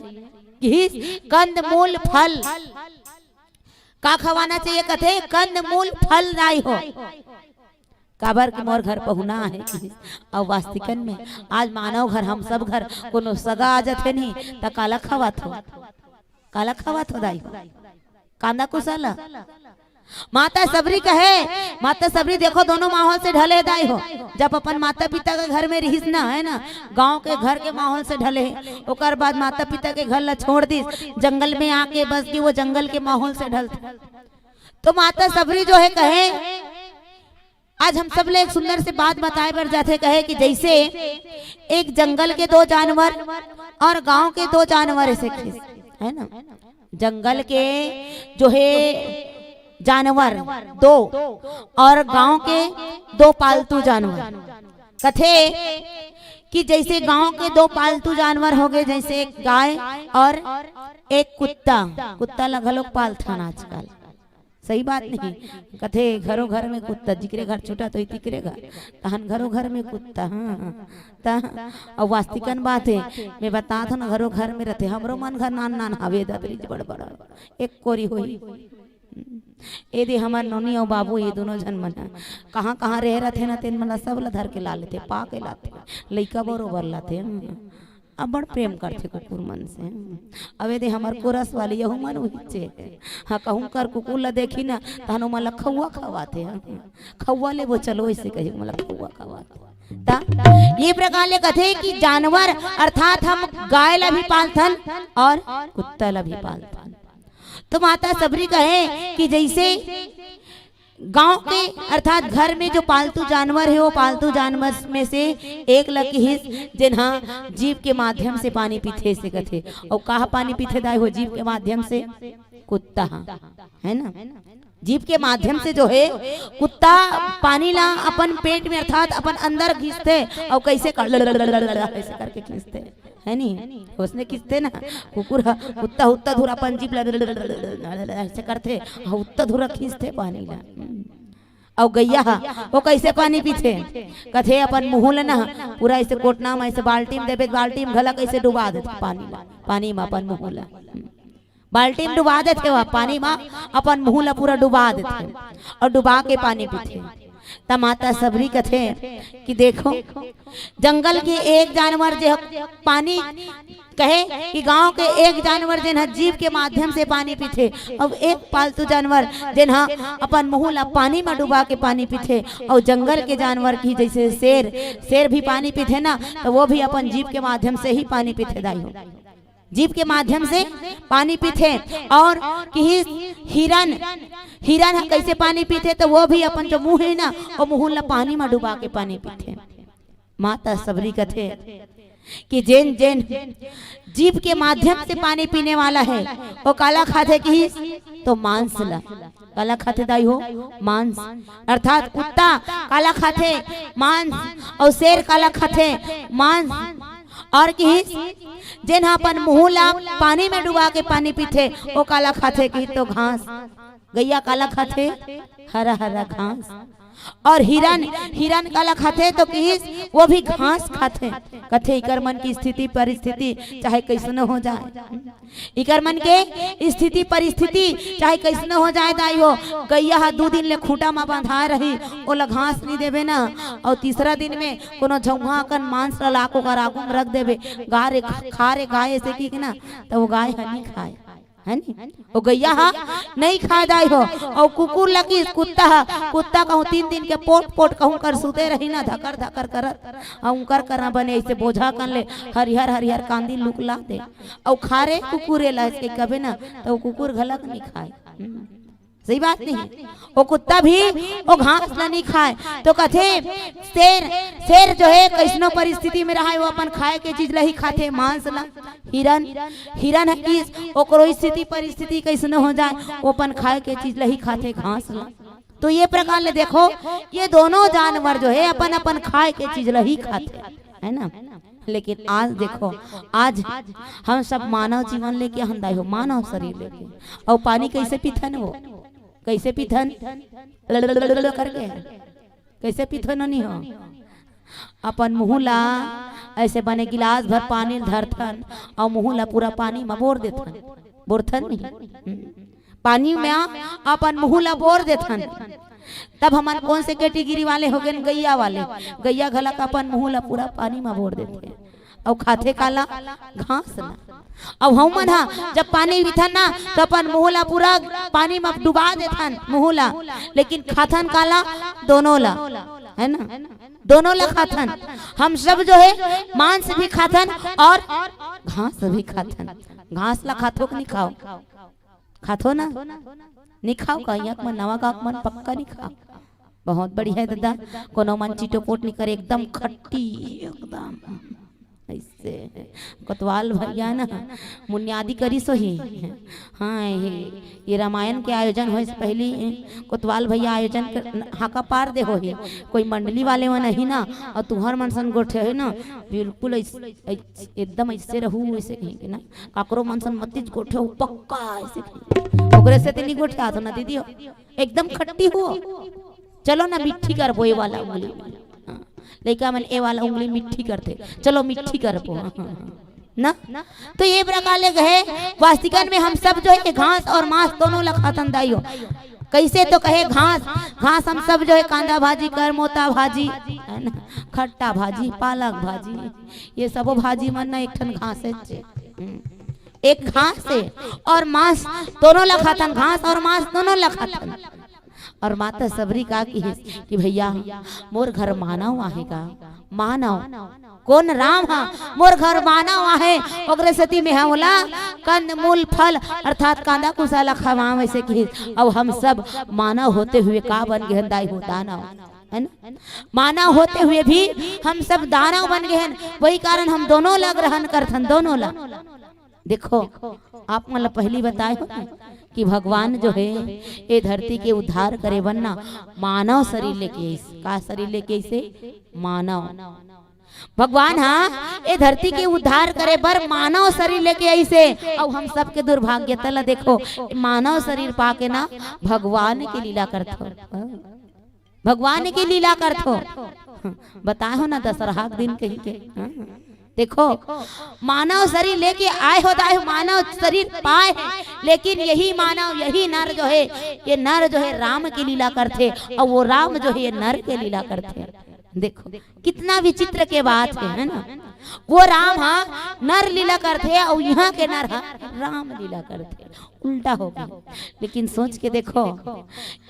कि कंद मूल फल का खवाना चाहिए, कथे कंद मूल फल दाई हो। काबर के मोर घर पहुना है और वास्तविकन में आज मानव घर हम सब घर कोनो सगा आ जाते नहीं तो काला खवात हो, काला खवात हो दाई कांदा कुसाला। माता सबरी कहे, माता सबरी देखो दोनों माहौल से ढले दाई हो। जब अपन माता पिता के घर में रहीस ना, है ना, गांव के घर के माहौल से ढले, ओकर बाद माता पिता के घर ला छोड़ दी, जंगल में आके बस की वो जंगल के माहौल से ढलते। तो माता सबरी जो है कहे आज हम सब लोग एक सुंदर से बात बताए पर जाते, कहे कि जैसे एक जंगल के 2 जानवर और गांव के 2 जानवर ऐसे है ना, जंगल के जो है जानवर 2 और गांव के 2 पालतू जानवर। कथे कि जैसे गांव के 2 पालतू जानवर हो गए, जैसे एक गाय और एक कुत्ता, कुत्ता लगा लोग पालता आजकल, सही बात नहीं, कथे घरों घर में कुत्ता, जिकरे घर छोटा तो तिकरे घर, तहन घरों घर में कुत्ता। हाँ और वास्तविकन बात है, मैं बता था ना घरों घर में रहते, हमरो मन घर नान नान हवे दतरी बड़ बड़ा एक कोरी होई ए दे हमार नोनी और बाबू ये दोनों जन मना कहाँ कहाँ रह रहे थे ना तेन मला सब ला धर के ला लेते पा के लाते लइका बरोबर लाते अब बड़ प्रेम करते कुकुर मन से। अब दे हमार कोरस वाली यहू मन हुई हाँ कहूँ कर कुकुर ला देखी ना तहनो मला खौआ खवाते खौआ ले वो चलो ऐसे कही मला खौआ खवाते। ये प्रकार ले कथे कि जानवर अर्थात हम गाय ला भी पालथन और कुत्ता ला भी पालथन। तो माता सबरी कहे कि जैसे गांव के अर्थात घर में जो पालतू जानवर है वो पालतू जानवर में से एक लकी हिस्स जिन्हा जीव के माध्यम से पानी पीते से कथे और कहा पानी पीते दाई हो जीव के माध्यम से कुत्ता है ना जीव के माध्यम से जो है कुत्ता पानी ला अपन पेट में अर्थात अपन अंदर खींचते और कैसे ऐसे करके खींचते है नहीं उसने खींचते ना कुकुर कुत्ता उत्ता धुरा अपन जीव ऐसे करते उत्ता धुरा खींचते पानी ला। और गैया वो कैसे पानी पीते कथे अपन मुँह ना पूरा ऐसे कोटना में ऐसे बाल्टी में देवे बाल्टी में घला कैसे डुबा देते पानी ला पानी में अपन मुँह ला बाल्टी में डुबा देते वह पानी में अपन मुँह ला पूरा डुबा देते और डुबा के पानी पीते। तब माता सबरी कथे कि देखो जंगल के एक जानवर जो पानी कहे कि गांव के एक जानवर जिन्हा जीव के माध्यम से पानी पीते अब एक पालतू जानवर जिन्हा अपन मुँह ला पानी में डुबा के पानी पीते और जंगल के जानवर की जैसे शेर भी पानी पीते ना तो वो भी अपन जीव के माध्यम से ही पानी पीते दाई हो जीव के माध्यम से पानी पीते। और कि हिरन कैसे पानी पीते तो वो भी अपन जो मुँह है ना वो मुँह ला पानी में डुबा के पानी पीते। माता सबरी कथे कि जेन जेन जीव के माध्यम से पानी पीने वाला है वो काला खाते की तो मांस ला काला खाते दाई हो मांस अर्थात कुत्ता काला खाते मांस और शेर काला खाते मांस और कि जिन अपन मुँह ला पानी में डुबा के पानी पीते वो काला खाते की तो घास गैया काला खाते हरा हरा घास और हिरन काला खाते तो किस वो भी घास खाते कथे इकर मन की स्थिति परिस्थिति चाहे कैसनो हो जाए इकर मन के स्थिति परिस्थिति चाहे कैसनो हो जाए दाई हो गैया 2 दिन ले खूंटा में बंधा रही ओला घास नहीं देवे ना और तीसरा दिन में कोनो झौहा कन मांस लाको का रागू में रख देवे गारे खा रे गाय से की ना तो वो गाय नहीं खाए है नी वो गैया नहीं खा दाई हो और कुकुर लगी कुत्ता कहूँ 3 दिन के पोट कहूँ कर सुते रही ना धकर धकर करत और कर बने ऐसे बोझा कर ले हरिहर कांदी लुक ला दे और खारे कुकुरे ला इसके कभी ना तो कुकुर घलक नहीं खाए सही बात नहीं वो कुत्ता भी वो घास ला नहीं खाए तो कथे शेर जो है कैसनो परिस्थिति में रहा है वो अपन खाए के चीज ला ही खाते मांस ला हिरन है किस ओकरो स्थिति परिस्थिति कैसनो हो जाए वो अपन खाए के चीज ला ही खाते घास ला। तो ये प्रकार ले देखो ये दोनों जानवर जो है अपन अपन खाए के चीज ला ही खाते है ना। लेकिन आज देखो आज हम सब मानव जीवन लेके हंदाई हो मानव शरीर लेके और पानी कैसे पीथन वो कैसे पीथन करके कैसे पीथन नहीं हो अपन मुँह ला ऐसे बने गिलास भर पानी धरथन और मुँह ला पूरा पानी में बोर देथन बोरथन नहीं पानी में अपन मुँह ला बोर देथन। तब हमारे कौन से कैटेगरी वाले हो गए गैया वाले गैया घला का अपन मुँह ला पूरा पानी में बोर देते और खाते काला घास ना। अब हम मन जब पानी पीथन ना तो अपन मुँह ला पूरा पानी में डुबा देथन मुँह ला लेकिन खाथन काला दोनों ला है ना दोनों ला खाथन। हम सब जो है मांस भी खाथन और घास भी खाथन। घास ला खाथो कि नहीं खाओ खाथो ना नहीं खाओ का मन नवा का मन पक्का नहीं खाओ बहुत बढ़िया है दादा कोनो मन चिटोपोट नहीं करे एकदम खट्टी एकदम ऐसे कोतवाल भैया ना बुनियादी करी सो ही हाँ ये रामायण के आयोजन हो पहले कोतवाल भैया आयोजन हाका पार दे हो ही कोई मंडली वाले में नहीं ना और तुहर मनसन गोठे है ना बिल्कुल एकदम ऐसे रहू ऐसे कहीं ना काकरो मनसन मतीज गोठे हो पक्का ऐसे ओकरे से नहीं गोठे आतो ना दीदी एकदम खट्टी हो चलो ना मिट्टी कर बोए वाला उंगली लड़का मन ए वाला उंगली मिट्टी करते चलो मिट्टी कर पो ना। तो ये प्रकार ले गए वास्तिकन में हम सब जो है घास और मांस दोनों ला खातन दाई हो कैसे तो कहे घास, घास हम सब जो है कांदा भाजी, करमोता भाजी, है ना, खट्टा भाजी, पालक भाजी, ये सब भाजी मन ना एक ठन घास है, एक घास है और मांस दोनों ला खातन, घास और मांस दोनों ला खातन। और माता सबरी का कि भैया मोर घर मानव आहेगा, मानव कौन राम हा, मोर घर मानव आहे, ओकरे सती में होला कंद मूल फल अर्थात कांदा कुसाला खवा वैसे कि अब हम सब मानव होते हुए का बन गए दाई हो दानव, है ना, मानव होते हुए भी हम सब दानव बन गए हैं, वही कारण हम दोनों ला ग्रहण करथन, दोनों ला। देखो आप मतलब पहली बताए हो ना कि भगवान जो है ये धरती के उद्धार करे बनना मानव शरीर लेके, का शरीर लेके इसे मानव भगवान, हाँ ये धरती के उद्धार करे बर मानव शरीर लेके ऐसे, और हम सबके दुर्भाग्य तला देखो मानव शरीर पाके ना भगवान की लीला करथो, भगवान की लीला करथो। बताए हो ना दशहरा दिन कहीं के, देखो मानव शरीर लेके आए होता है, मानव शरीर पाए है, लेकिन यही मानव यही नर जो है, ये नर जो है राम की लीला करते, और वो राम जो है ये नर के लीला करते। देखो कितना विचित्र के बात है ना, वो राम हाँ नर लीला करते और यहाँ के नर हाँ राम लीला करते, उल्टा हो गया। लेकिन सोच के देखो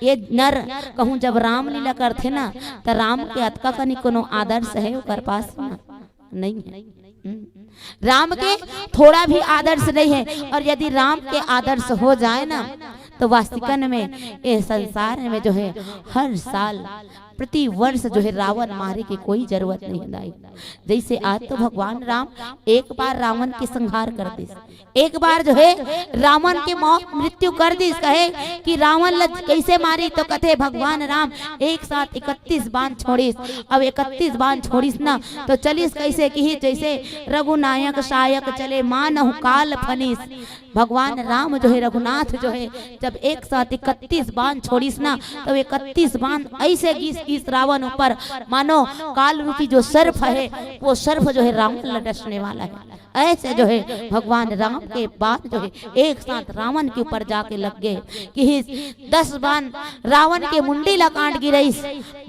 ये नर कहूँ जब राम लीला करते ना तो राम के अतका का नहीं कोनो आदर्श है ओकर पास ना? नहीं है, राम के थोड़ा भी आदर्श नहीं है। और यदि राम के आदर्श हो जाए ना तो वास्तविकन में ये संसार में जो है हर साल प्रति वर्ष जो है रावण मारे की कोई जरूरत नहीं है। जैसे आज तो भगवान राम एक बार रावण के संहार कर दी, एक बार जो है रावण के मौत मृत्यु कर दी। कहे कि रावण कैसे मारी तो कहते भगवान राम एक साथ 31 बाण छोड़ीस, अब 31 बाण छोड़ीस ना तो चलीस कैसे की जैसे रघुनायक शायक चले मानहु काल फनीस। भगवान राम जो है रघुनाथ जो है जब एक साथ 31 बाण छोड़ीस ना तो 31 बाण ऐसे घिस रावण ऊपर मानो काल रूपी जो सर्प है वो सर्प जो है रावण लटकने वाला है। ऐसे जो है भगवान राम के बाद जो है एक साथ रावण के ऊपर जाके लग गए कि 10 बाण रावण के मुंडी ला काट गिरईस,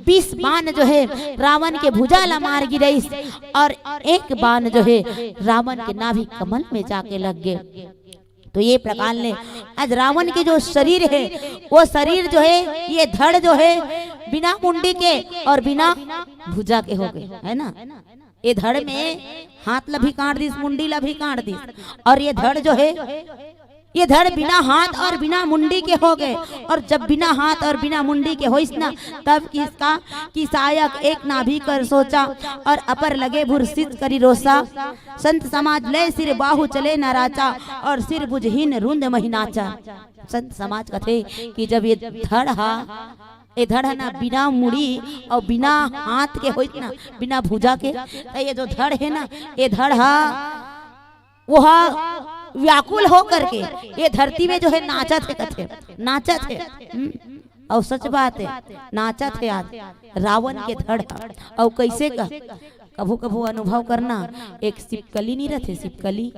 20 बाण जो है रावण के भुजा ला मार गिरईस, और एक बाण जो है रावण के नाभि कमल में जाके लग गए। तो ये प्रकार ने आज रावण के जो शरीर है वो शरीर जो है ये धड़ जो है बिना मुंडी के और बिना भुजा के हो गए, है ना। ये धड़ में हाथ ला भी काट दिस, मुंडी ला भी काट दिस, और ये धड़ जो है ये धड़ बिना हाथ और बिना मुंडी के हो गए। और जब बिना हाथ और बिना मुंडी के होइस ना तब किसका कि सायक एक नाभि कर सोचा और अपर लगे भुरसित करी रोसा। संत समाज ले सिर बाहु चले नाराचा और सिर बुझहीन रुंद महिनाचा। संत समाज कथे कि जब ये धड़ हा ये धड़ है ना बिना मुड़ी और बिना हाथ के होइस ना बिना भुजा के, तो ये जो धड़ है ना ये धड़ हा वो व्याकुल हो करके ये धरती में जो है नाचत है, कथे नाचत है। और सच बात है नाचत है आज रावण के धड़। और कैसे का कभू कभू अनुभव करना, एक सिपकली नहीं रहते, सिपकली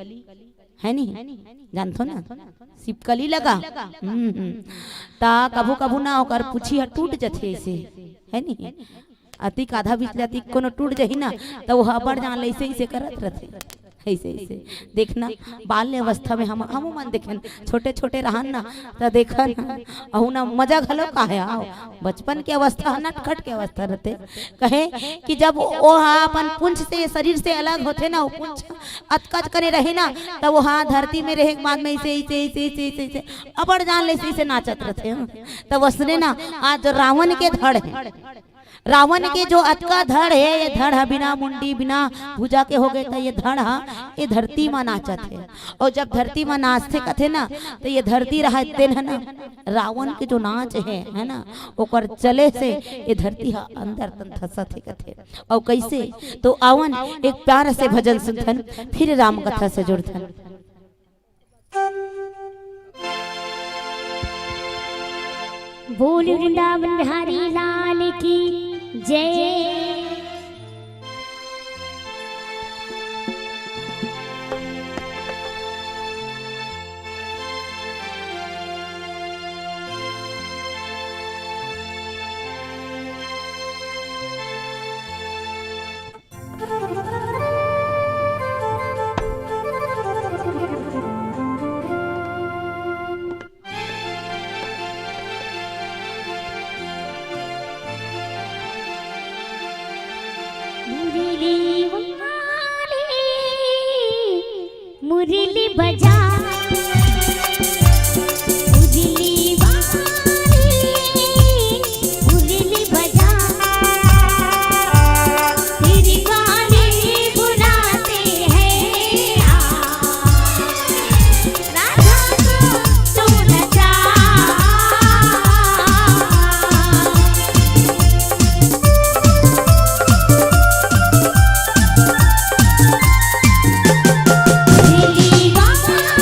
है नहीं जानतो ना, सिपकली लगा ता कभू कभू ना होकर पूछी टूट जाते ऐसे, है नहीं अतिक आधा बीच अतिक कोनो टूट जाही ना तो वो हबड़ जान ऐसे ऐसे करत रहते। ऐसे ऐसे देखना बाल्य अवस्था में हम मन देखे छोटे छोटे रहन ना तो देखन अहू ना मजा घलो का है। आओ बचपन के अवस्था नटखट के अवस्था रहते। कहे कि जब वो अपन पुंछ से शरीर से अलग होते ना, वो पुंछ अतकच करे रहे ना तो वो हाँ धरती में रहे बाद में ऐसे ऐसे ऐसे ऐसे ऐसे अबड़ जान ले ऐसे नाचत रहते। तो वसने ना आज रावण के धड़ है, रावण के जो अतका धड़ है ये धड़ है बिना मुंडी बिना भुजा के हो गए। तो ये धड़ है ये धरती में नाचत है। और जब धरती में नाचते कथे ना तो ये धरती रहते है ना रावण के जो नाच है ना ओकर चले से ये धरती है अंदर तन धसत है कथे। और कैसे तो आवन एक प्यार से भजन सुनथन फिर राम कथा से जुड़थन। बोल वृंदावन बिहारी लाल की जय। मुरली वाले मुरली बजा मुरली वाले मुरली बजा तेरे गाने बुलाते हैं राधा को तू नचा मुरली वाले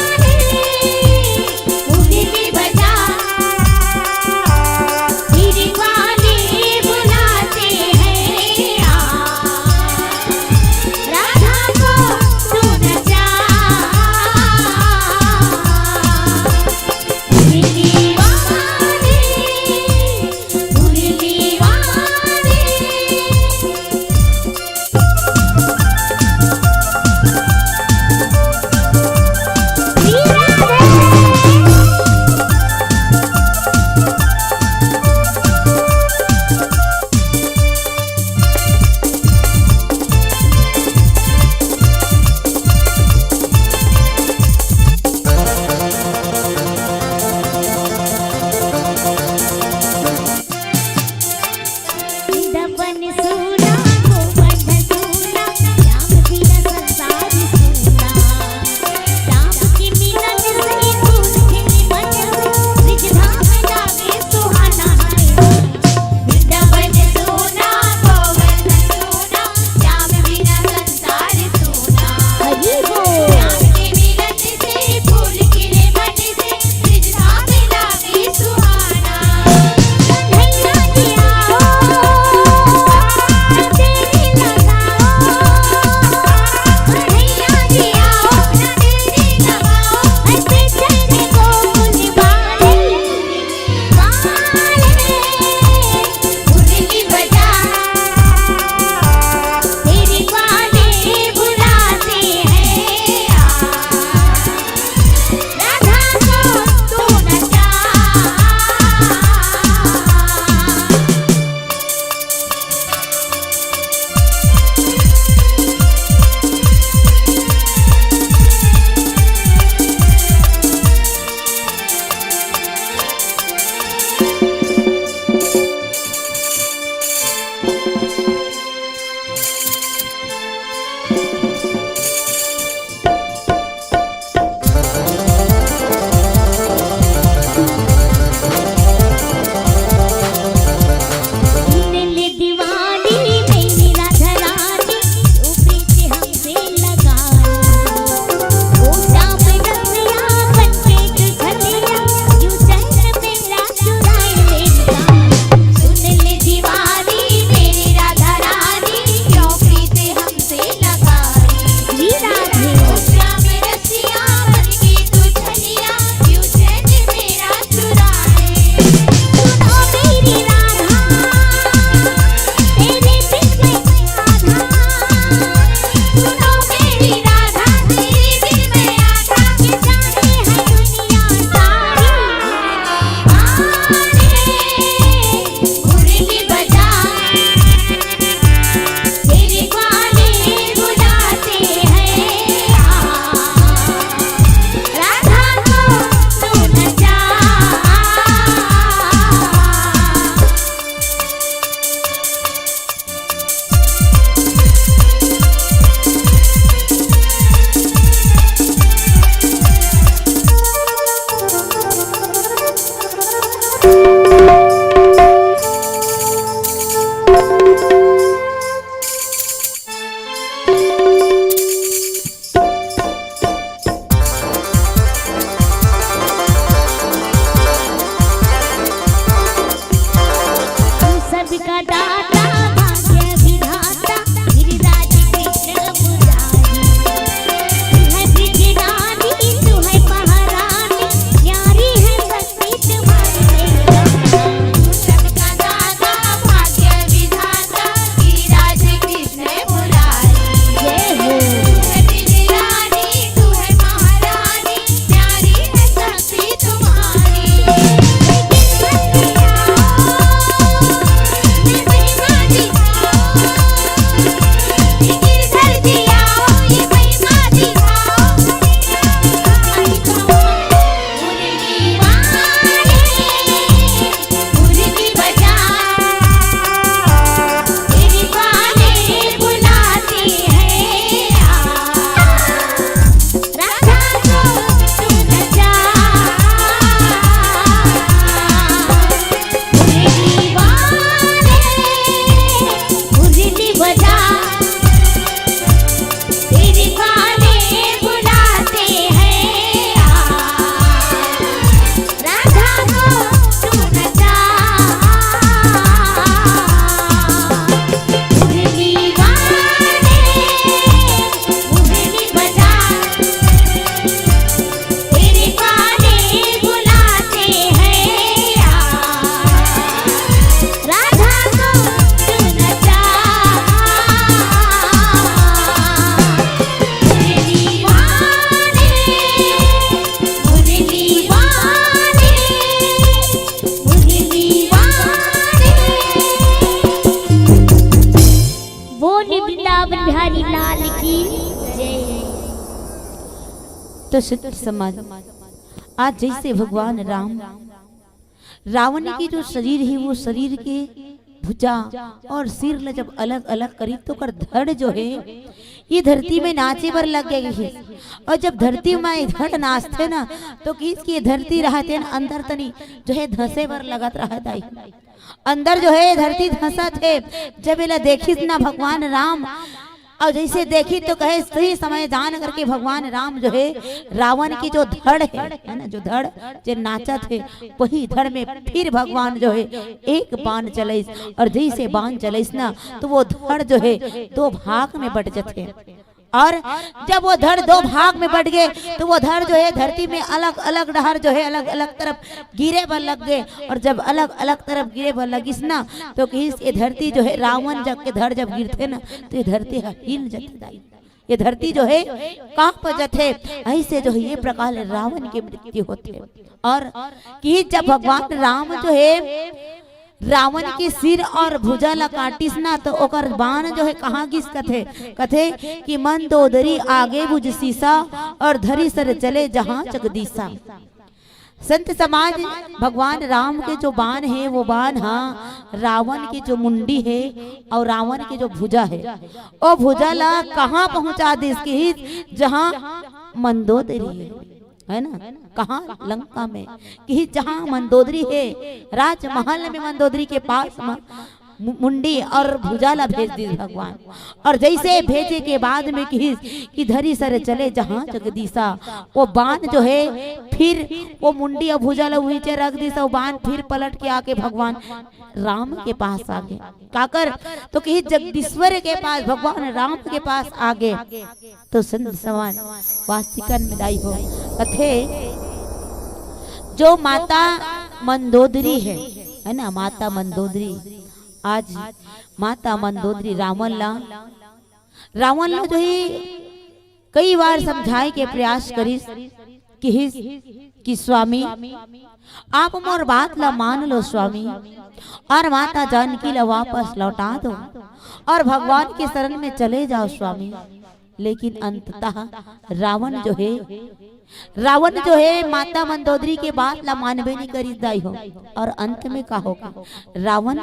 बोल वृंदावन बिहारी लाल की जय। तो सत्य समाज आज जैसे भगवान राम रावण की जो शरीर है वो शरीर के भुजा और सिर ले जब अलग अलग करी तो कर धड़ जो है ये धरती में नाचे बर लग गए है। और जब धरती में धड़ नाचते ना तो किसकी धरती रहते न अंदर तनी जो है धंसे बर लगत रहता है। अंदर जो है धरती धंसा थे। जब इला देखी ना भगवान राम और जैसे देखी तो कहे सही समय जान करके भगवान राम जो है रावण की जो धड़ है ना, जो धड़ जो नाचा थे वही धड़ में फिर भगवान जो है एक बाण चलाइस। और जैसे बाण चलाइस ना तो वो धड़ जो है दो भाग में बट जाते। और जब वो धड़ दो भाग में बट गए तो वो धड़ जो है धरती में अलग अलग डहर जो है अलग अलग तरफ गिरे पर लग गए। और जब अलग अलग तरफ गिरे पर लगिस ना तो ये धरती जो है रावण जब के धड़ जब गिरते ना तो ये धरती हिल जाती। ये धरती जो है कांप जाते। ऐसे जो है ये प्रकार रावण की मृत्यु होती है। और कि जब भगवान राम जो है रावण के सिर और भुजा ला काटिस ना तो ओकर बाण जो है कहाँ गिस कथे कथे कि मंदोदरी आगे भुज सीसा और धरी सर चले जहां जगदीशा। संत समाज भगवान राम के जो बाण है वो बाण हाँ रावण की जो मुंडी है और रावण की जो भुजा है वो भुजा ला कहाँ पहुंचा दे इसकी जहां मंदोदरी है ना, कहाँ लंका में कि जहाँ मंदोदरी है राजमहल में मंदोदरी के पास मुंडी और भुजाला भेज दी भगवान। और जैसे भेजे के बाद में कि धरी सर चले जहां जगदीशा वो बाण जो है फिर वो मुंडी और भुजाला नीचे रख दी। वो बाण फिर पलट के आके भगवान राम के पास आ गए काकर तो कि जगदीश्वर के पास भगवान राम के पास आ गए। तो संत समाज वास्तिकन में दाई हो कथे जो माता मंदोदरी है ना, माता मंदोदरी आज माता मंदोदरी रावण ला जो है कई बार समझाए के प्रयास करिस कि स्वामी आप मोर बात ला मान लो स्वामी और माता जानकी ला वापस लौटा दो और भगवान के शरण में चले जाओ स्वामी। लेकिन अंततः रावण जो है माता मंदोदरी के बात ला मानवे नहीं करी दाई हो। और अंत में का होगा रावण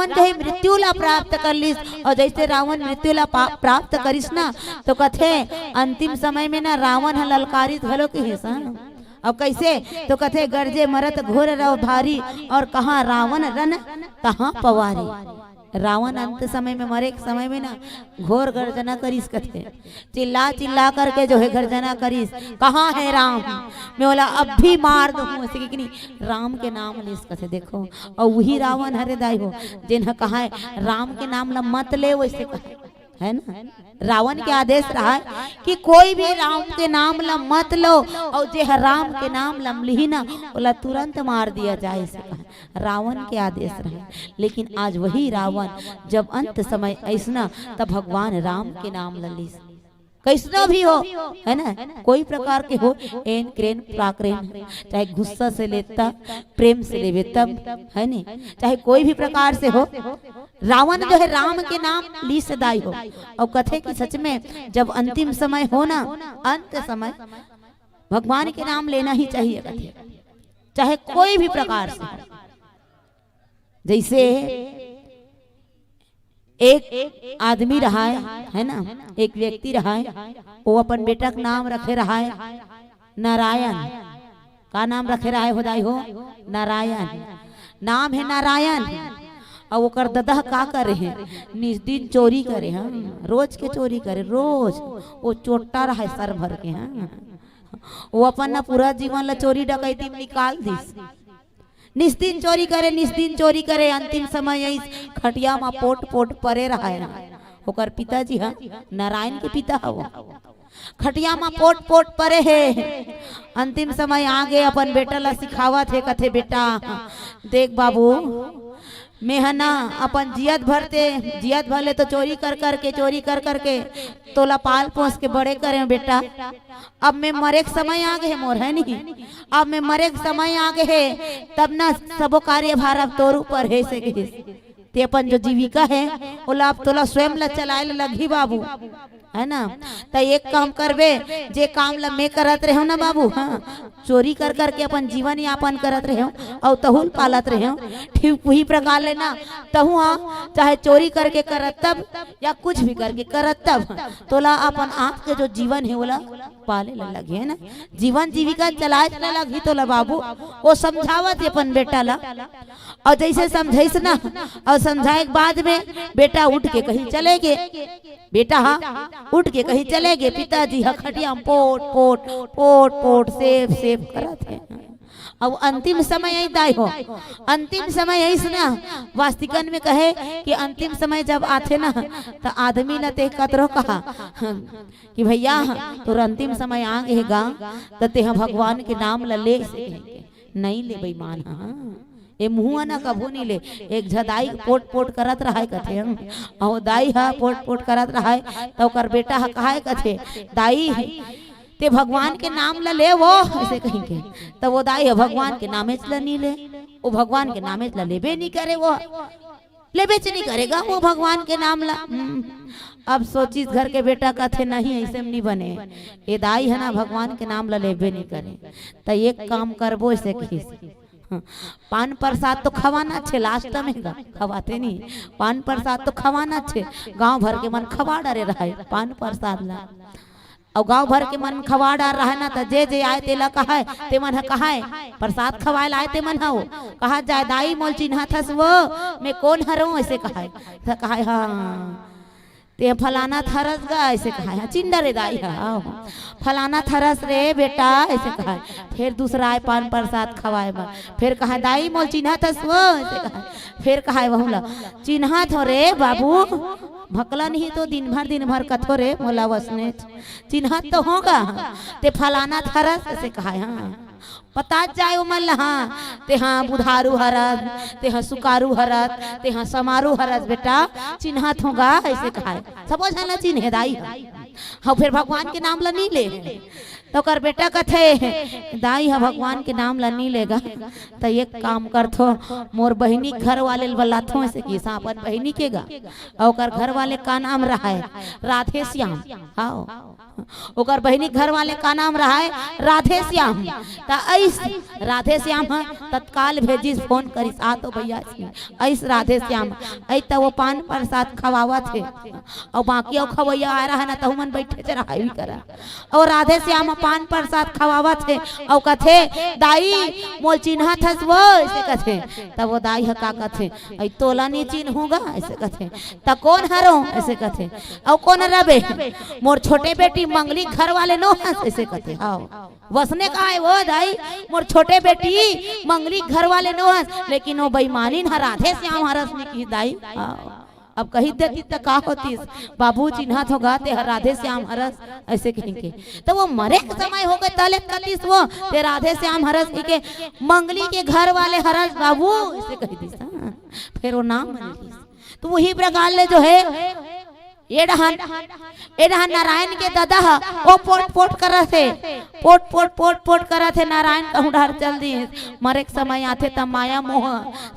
जो है मृत्यु ला प्राप्त कर लिस। और जैसे रावण मृत्यु ला प्राप्त करिस ना तो कथे अंतिम समय में ना रावण ललकारित घलो के हिस्सा। अब कैसे तो कथे गर्जे मरत घोर रव भारी और कहाँ रावण रन कहाँ पवारी। रावण अंत समय में मरे के समय में ना घोर गर्जना करिस कथे चिल्ला चिल्ला करके जो है गर्जना करिस कहाँ है राम, मैं बोला अब भी मार दूं ऐसे कि नहीं राम के नाम लिस कथे। देखो और वही रावण हरे दाई हो जिन्हें कहा है राम के नाम ला मत ले वैसे कहा है ना। रावण के आदेश रहा है कि कोई भी राम के नाम ला मत लो और जे राम के नाम लम ली ना बोला तुरंत मार दिया जाए ऐसे कहा रावण के आदेश रहा। लेकिन आज वही रावण जब अंत समय ऐसा तब भगवान राम के नाम लली कैसनो भी हो है ना, कोई प्रकार के हो एन क्रेन प्राक्रेन चाहे गुस्सा से लेता प्रेम से लेवे तब है नहीं, चाहे कोई भी प्रकार से हो रावण जो है राम के नाम ली सदाई हो। और कथे कि सच में जब अंतिम समय हो ना अंत समय भगवान के नाम लेना ही चाहिए कथे चाहे कोई भी प्रकार से। जैसे एक आदमी रहा है ना, एक व्यक्ति रहा है वो अपन बेटा का नाम रखे रहा है नारायण। का नाम रखे रहा है खुदाई हो नारायण, नाम है नारायण। और वो कर ददा का करे हैं दिन चोरी करे हाँ रोज के चोरी करे रोज वो चोटा रहा है सर भर के हाँ वो अपन ना पूरा जीवन ला चोरी डकैती में निकाल दी। निस्दिन चोरी करे अंतिम समय खटिया में पोट पोट परे रहा है। ओकर पिताजी हाँ नारायण के पिता है वो खटिया में पोट पोट परे है। अंतिम समय आगे अपन बेटा ला सिखावा थे कथे बेटा देख बाबू मैं है ना अपन जियत भरले तो चोरी कर करके तोला पाल पोस के बड़े करे बेटा। अब मैं मरे के समय आ गए है मोर है नहीं, अब मैं मरे के समय आ गए है तब ना सबो कार्य भार अब तोर ऊपर है से ते अपन जो जीविका है वो लाभ तोला स्वयं ला चलाए लगी बाबू, है ना। तो एक काम करबे, जे काम ला मैं करत रहे ना बाबू, हाँ चोरी कर करके अपन जीवन यापन करत रहे और तहुल पालत रहे, ठीक वही प्रकार लेना तहु हाँ चाहे चोरी करके करत तब या कुछ भी करके करत तब तोला अपन आप के जो जीवन है बोला पाले लगे, है ना। जीवन जीविका चलाए लगी तोला बाबू, वो समझावत है अपन बेटा ला, और जैसे समझाइस ना और समझाए के बाद में बेटा उठ के कहीं चले गए, बेटा हाँ उठ के कहीं चले गए, पिताजी खटिया पोट पोट पोट पोट सेफ सेफ करत है। अब अंतिम समय यही दाई हो, अंतिम समय यही सुना वास्तिकन में कहे कि अंतिम समय जब आते ना तो आदमी ने ते कतरो कहा कि भैया तो अंतिम समय आ गए गाँव तो ते भगवान के नाम ले नहीं ले बेईमान, हाँ ए मुँह ना कभू नहीं ले। एक झदाई पोट पोट करत रहा है कथे, और दाई हा पोट पोट करत रहा है तो कर बेटा हा कहा कथे दाई ते भगवान के नाम ला ले वो ऐसे कहेंगे, तो वो दाई भगवान के नामे ला नहीं ले, वो भगवान के नामे ला लेबे नहीं करे, वो लेबे नहीं करेगा वो भगवान के नाम ला। अब सोचिस घर के बेटा कथे नहीं ऐसे नहीं बने, ये दाई है ना भगवान के नाम ला लेबे नहीं करे, तो एक काम करबो ऐसे खीस पान प्रसाद तो खवाना छे, लास्ट में खवाते नहीं, पान प्रसाद तो खवाना छे, गांव भर के मन खवा डरे रहा है पान प्रसाद ला, और गांव भर के मन खवा डार रहा है ना, तो जे जे आए तेला कहा है ते मन कहा है प्रसाद खवाए लाए ते मन हो कहा जाए दाई मोल चिन्हा थस वो मैं कौन हरो ऐसे कहा है, कहा हाँ ते फलाना थरस गा ऐसे कहा है, चिंडा रे दाई हाँ फलाना थरस रे बेटा ऐसे कहा, फिर दूसरा आए पान प्रसाद खवाए बा, फिर कहा दाई मोल चिन्हा थस वो ऐसे कहा, फिर कहा है बहुला चिन्हा थो रे बाबू भकला नहीं तो दिन भर कथो रे मोला वसने चिन्हा तो होगा ते फलाना थरस ऐसे कहा है, हाँ पता जाए उमल हाँ ते हाँ बुधारू हरत ते हाँ सुकारू हरत ते हाँ समारू हरत बेटा चिन्हत होगा ऐसे कहा है, सब ना चिन्हे दाई हाँ फिर भगवान के नाम ला नहीं ले, तो कर बेटा कथे दाई हा भगवान के नाम ला नहीं लेगा, तो एक काम कर थो मोर बहनी घर वाले बल्ला थो ऐसे की अपन बहनी के गा, और कर घर वाले का नाम रहा है राधे श्याम, आओ ओकर बहनी घर वाले का नाम रहा है राधे श्याम, तो ऐस राधे श्याम तत्काल भेजिस फोन करिस आ तो भैया ऐस राधे श्याम ऐ तो वो पान प्रसाद खवावा थे, और बाकी और खवैया आ रहा है ना तो मन बैठे चढ़ाई भी करा, और राधे श्याम पान प्रसाद खवावा थे, और कथे दाई मोल चिन्हा थस वो ऐसे कथे, तब वो दाई का कथे ऐ तोला नहीं चिन्हूंगा ऐसे कथे, त कौन हरो ऐसे कथे, और कौन रबे मोर छोटे बेटी मंगली घर वाले नो ऐसे कहते हाँ वसने कहा है वो दाई मोर छोटे बेटी मंगली घर वाले नो हंस, लेकिन वो बेईमानी न राधे श्याम हरस ने की दाई अब कही देती तो का होती बाबू चिन्हत होगा ते राधे श्याम हरस ऐसे कहेंगे, तो वो मरे के समय हो गए तले कतीस वो ते राधे श्याम हरस के मंगली के घर वाले हरस बाबू ऐसे कही दी, फिर वो नाम तो वही प्रकार ले जो है ये नारायण के दादा वो पोट पोट करा थे पोट पोट करा थे नारायण कहूँ ढार चल दिए, मरे के समय आते तब माया मोह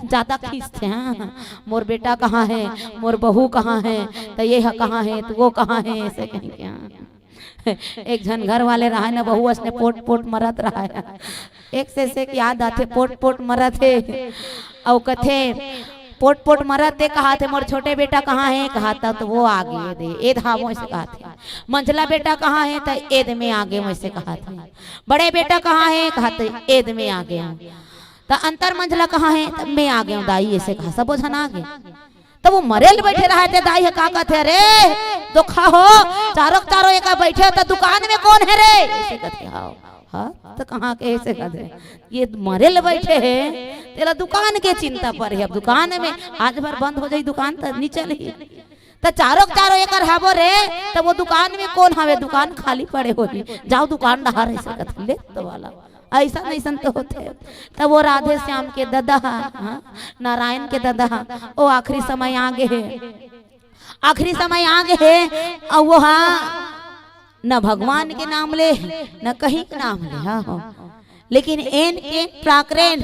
ज्यादा खींचते हाँ मोर बेटा कहाँ है मोर बहू कहाँ है तो ये कहाँ है तो वो कहाँ है ऐसे कहेंगे हाँ। एक जन घर वाले रहा है ना बहू उसने पोट पोट मरत रहा है, एक से याद आते पोट पोट मरत है, और कथे पोट पोट मरत थे कहा थे मोर छोटे बेटा कहाँ है कहा था तो वो आगे दे एद हाँ वैसे कहा थे, मंझला बेटा कहाँ है तो एद में आगे वैसे कहा था, बड़े बेटा कहाँ है कहा तो एद में आ गया, तो अंतर मंझला कहाँ है तो मैं आ गया दाई ऐसे कहा, सब जन आ गए, तो वो मरेल बैठे रहा थे दाई है का कहते अरे दुखा हो चारों एक बैठे तो दुकान में कौन है रे ऐसे कहते हाँ हाँ तो कहाँ के ऐसे कहते ये मरेल बैठे हैं तेरा दुकान के चिंता पर है, अब दुकान में आज भर बंद हो जाए दुकान तो नहीं चली, तो चारों एक हाबो रे तो वो दुकान में कौन हवे दुकान खाली पड़े हो जाओ दुकान डहार ऐसे कहते ले तो वाला ऐसा नहीं तो होते, तब वो राधे श्याम के दादा नारायण के दादा वो आखिरी समय आगे है, आखिरी समय आगे है, और वो हाँ न भगवान के नाम ले न कहीं के नाम ले हाँ लेकिन एन के प्राकरेन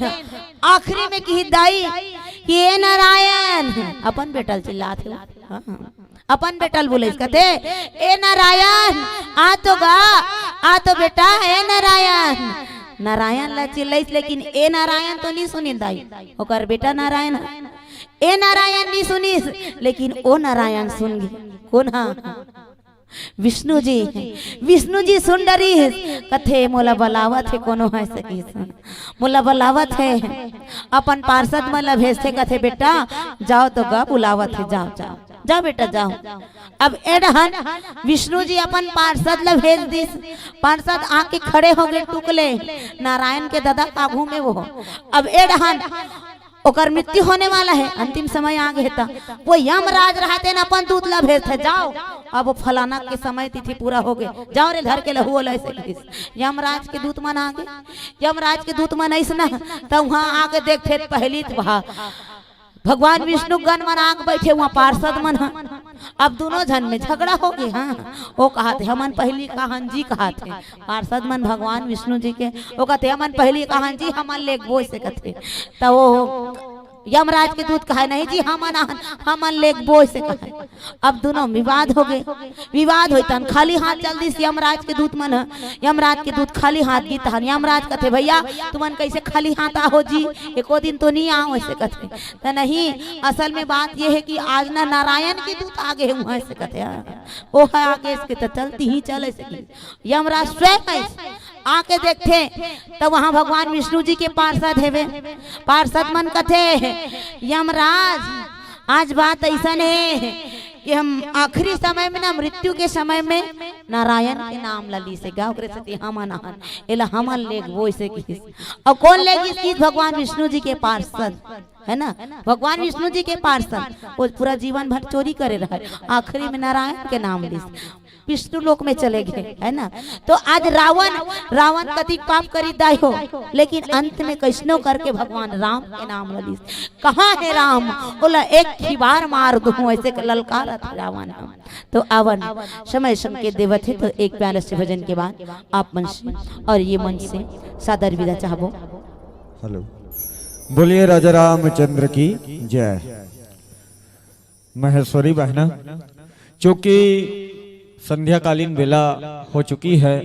आखिरी में की दाई कि ए नारायण अपन बेटल चिल्लात हो। हाँ, अपन बेटल बोले कथे ए नारायण आ तो गा, आ तो बेटा ए नारायण। नारायण ला चिल्लाइस लेकिन ए नारायण तो नहीं सुनी दाई, ओकर बेटा नारायण ए नारायण नहीं सुनीस लेकिन ओ नारायण सुन गे। कौन? हाँ, विष्णु जी। विष्णु जी सुन डरी कथे मोला बलावत है कोनो है सकी मोला बलावत है, अपन पार्षद मला भेजते कथे बेटा जाओ तो गा बुलावत है, जाओ जाओ जाओ बेटा जाओ। अब एडहन विष्णु जी अपन पार्षद ला भेज दिस, पार्षद आके खड़े हो गए टुकले नारायण के दादा कागू में वो। अब एडहन ओकर मृत्यु होने वाला है, अंतिम समय आ गया था, वो यमराज रहते न अपन दूत ला भेजते जाओ। अब फलाना के समय तिथि पूरा हो गए, जाओ रे धर के लहू ऐसे। यमराज के दूत मन आ गए, यमराज के दूत मन ऐसा ना तब वहां आके देखते पहली भगवान विष्णु गण मन आग बैठे वहाँ पार्षद मन। अब दोनों जन में झगड़ा हो गए। हाँ, वो कहते हमन पहली कहान जी कहते पार्षद मन भगवान विष्णु जी के, वो कहते हमन पहली कहान जी हमन ले बोझ से कहते। तो वो यमराज के दूत कहे नहीं जी हमन ले बोझ से कहे। अब दोनों विवाद हो गए, विवाद हो तन खाली हाथ जल्दी से यमराज के दूत मन, यमराज के दूत खाली हाथ गीत हन। यमराज कहते भैया तुमन कैसे खाली हाथ आओ जी, एको दिन तो नहीं आओ ऐसे कहते। तो नहीं, असल में बात यह है कि आज ना नारायण के दूत आगे हुआ ऐसे कहते, वो है आगे इसके तो चलती ही चले सकी। यमराज स्वयं आके देखते तो वहां भगवान विष्णु जी के पार्षद है, पार्षद मन कथे यमराज आज बात ऐसा है कि हम आखिरी समय में ना मृत्यु के समय में नारायण के नाम लली से गाँव करे सती हमन एला हमन ले वो से किस और कौन लेगी किस भगवान विष्णु जी के पार्षद है ना, भगवान विष्णु जी के पार्षद वो पूरा जीवन भर चोरी करे रहे, आखिरी में नारायण के नाम ली विष्णु लोक में चले गए है ना। तो आज रावण कति पाप करी दाई हो, लेकिन अंत में कैसनो करके भगवान राम के नाम लली। कहाँ है राम? बोला एक ही बार मार दूं ऐसे ललकार रावण। तो आवन समय संकेत देवत है। तो एक प्यारे से भजन के बाद आप मन से और ये मन से सादर विदा चाहबो। हेलो, बोलिए राजा रामचंद्र की जय। महेश्वरी बहना, चूंकि संध्याकालीन बेला हो चुकी है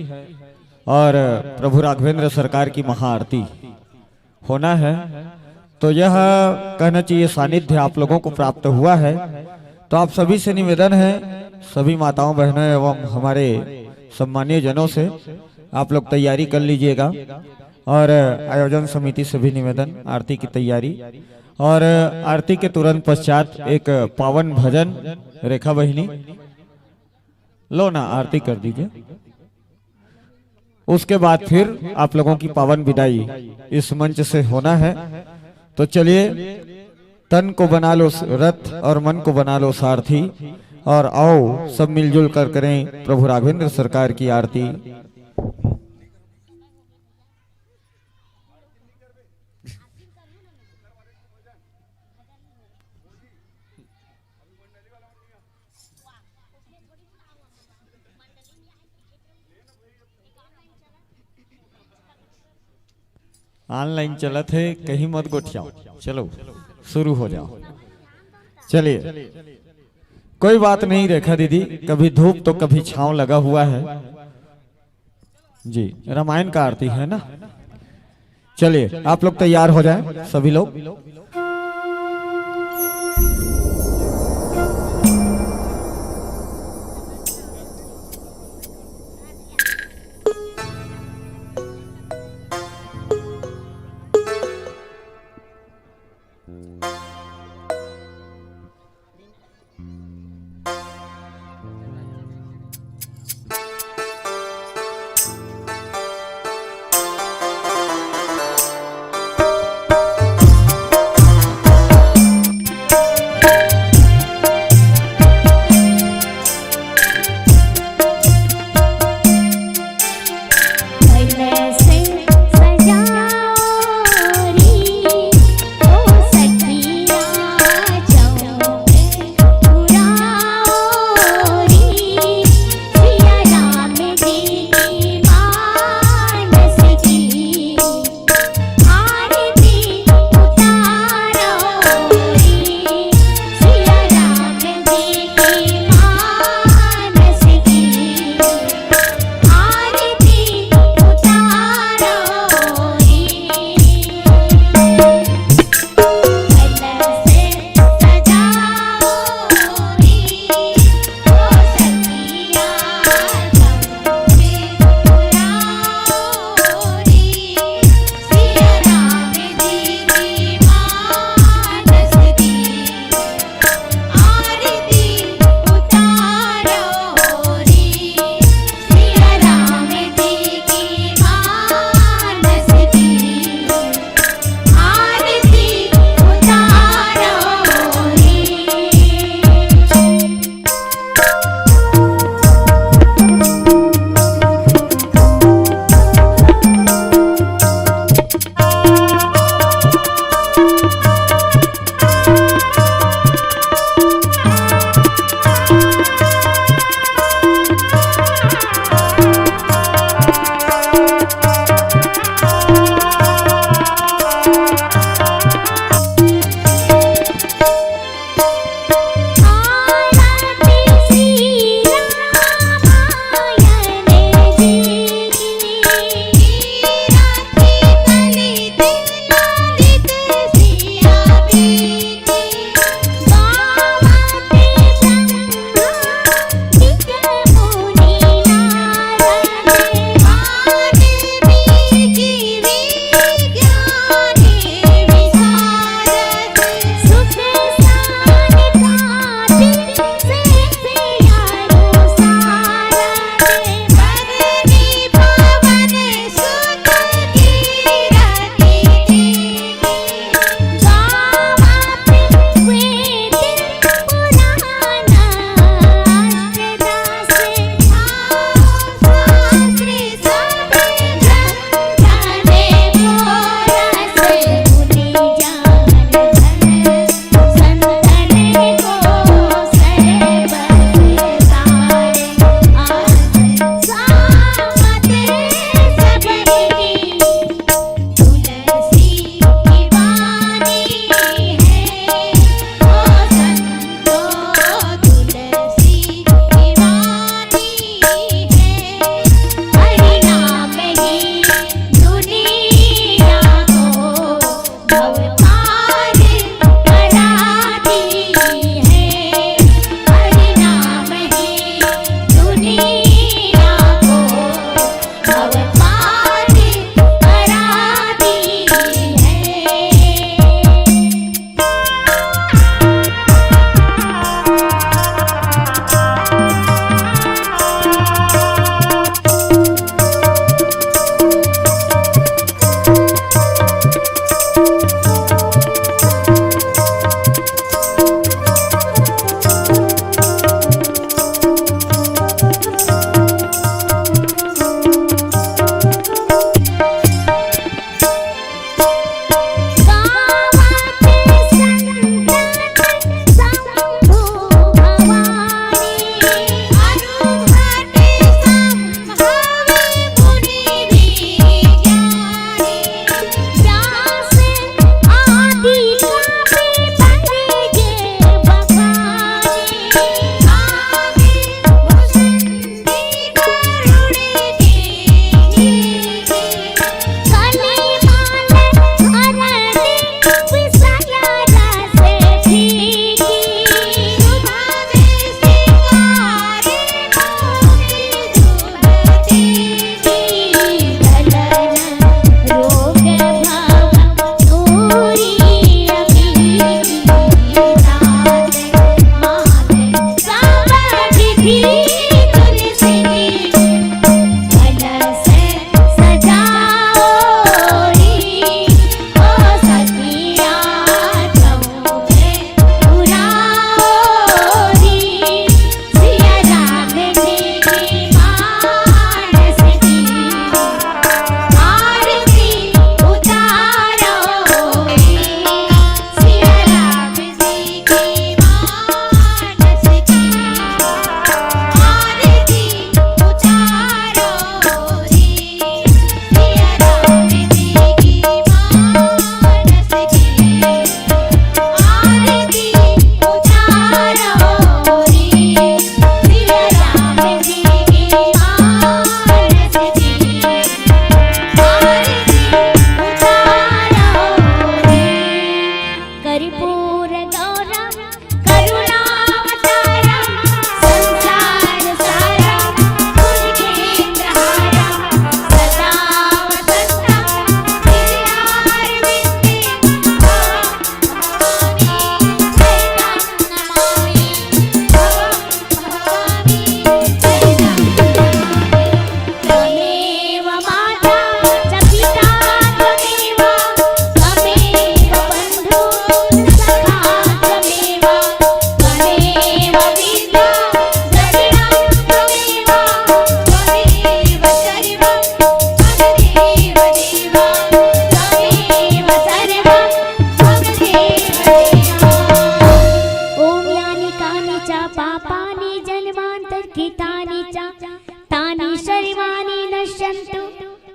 और प्रभु राघवेंद्र सरकार की महाआरती होना है, तो यह कहना चाहिए सानिध्य आप लोगों को प्राप्त हुआ है। तो आप सभी से निवेदन है, सभी माताओं बहनों एवं हमारे सम्मानीय जनों से आप लोग तैयारी कर लीजिएगा। और आयोजन समिति से भी निवेदन आरती की तैयारी, और आरती के तुरंत पश्चात एक पावन भजन। रेखा बहिनी लो ना आरती कर दीजिए, उसके बाद फिर आप लोगों की पावन विदाई इस मंच से होना है। तो चलिए, तन को बना लो रथ और मन को बना लो सारथी, और आओ सब मिलजुल कर करें प्रभु राघवेंद्र सरकार की आरती। ऑनलाइन चला थे, कहीं मत गोठियाओ, चलो शुरू हो जाओ। चलिए, कोई बात नहीं रेखा दीदी, कभी धूप तो कभी छांव लगा हुआ है जी। रामायण का आरती है ना। चलिए आप लोग तैयार हो जाएं सभी लोग।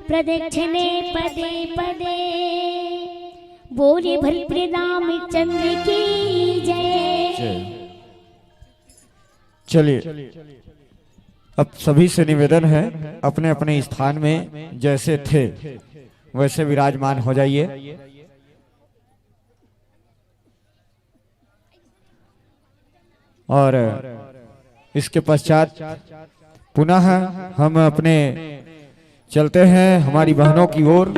प्रदक्षिणे पदे पदे बोले भरपूर रामचंद्र की जय। चलिए अब सभी से निवेदन है अपने अपने स्थान में जैसे थे वैसे विराजमान हो जाइए। और इसके पश्चात पुनः हम अपने चलते हैं हमारी बहनों की ओर।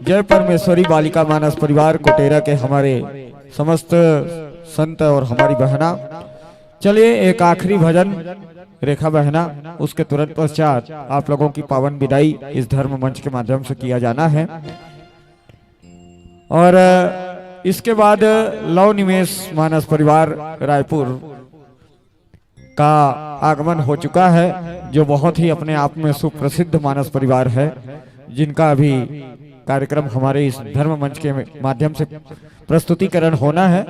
जय परमेश्वरी बालिका मानस परिवार कोटेरा के हमारे समस्त संत और हमारी बहना। चलिए एक आखिरी भजन रेखा बहना, उसके तुरंत पश्चात आप लोगों की पावन विदाई इस धर्म मंच के माध्यम से किया जाना है। और इसके बाद लव निवेश मानस परिवार रायपुर का आगमन हो चुका है, जो बहुत ही अपने आप में सुप्रसिद्ध मानस परिवार है, जिनका अभी कार्यक्रम हमारे इस धर्म मंच के माध्यम से प्रस्तुतिकरण होना है।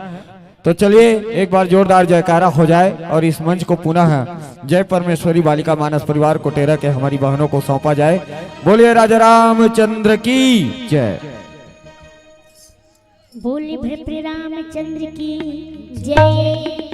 तो चलिए एक बार जोरदार जयकारा हो जाए और इस मंच को पुनः जय परमेश्वरी बालिका मानस परिवार कोटेरा के हमारी बहनों को सौंपा जाए। बोलिए राजा रामचंद्र की जय। बोले भरपूर रामचंद्र की जय।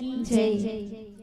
जय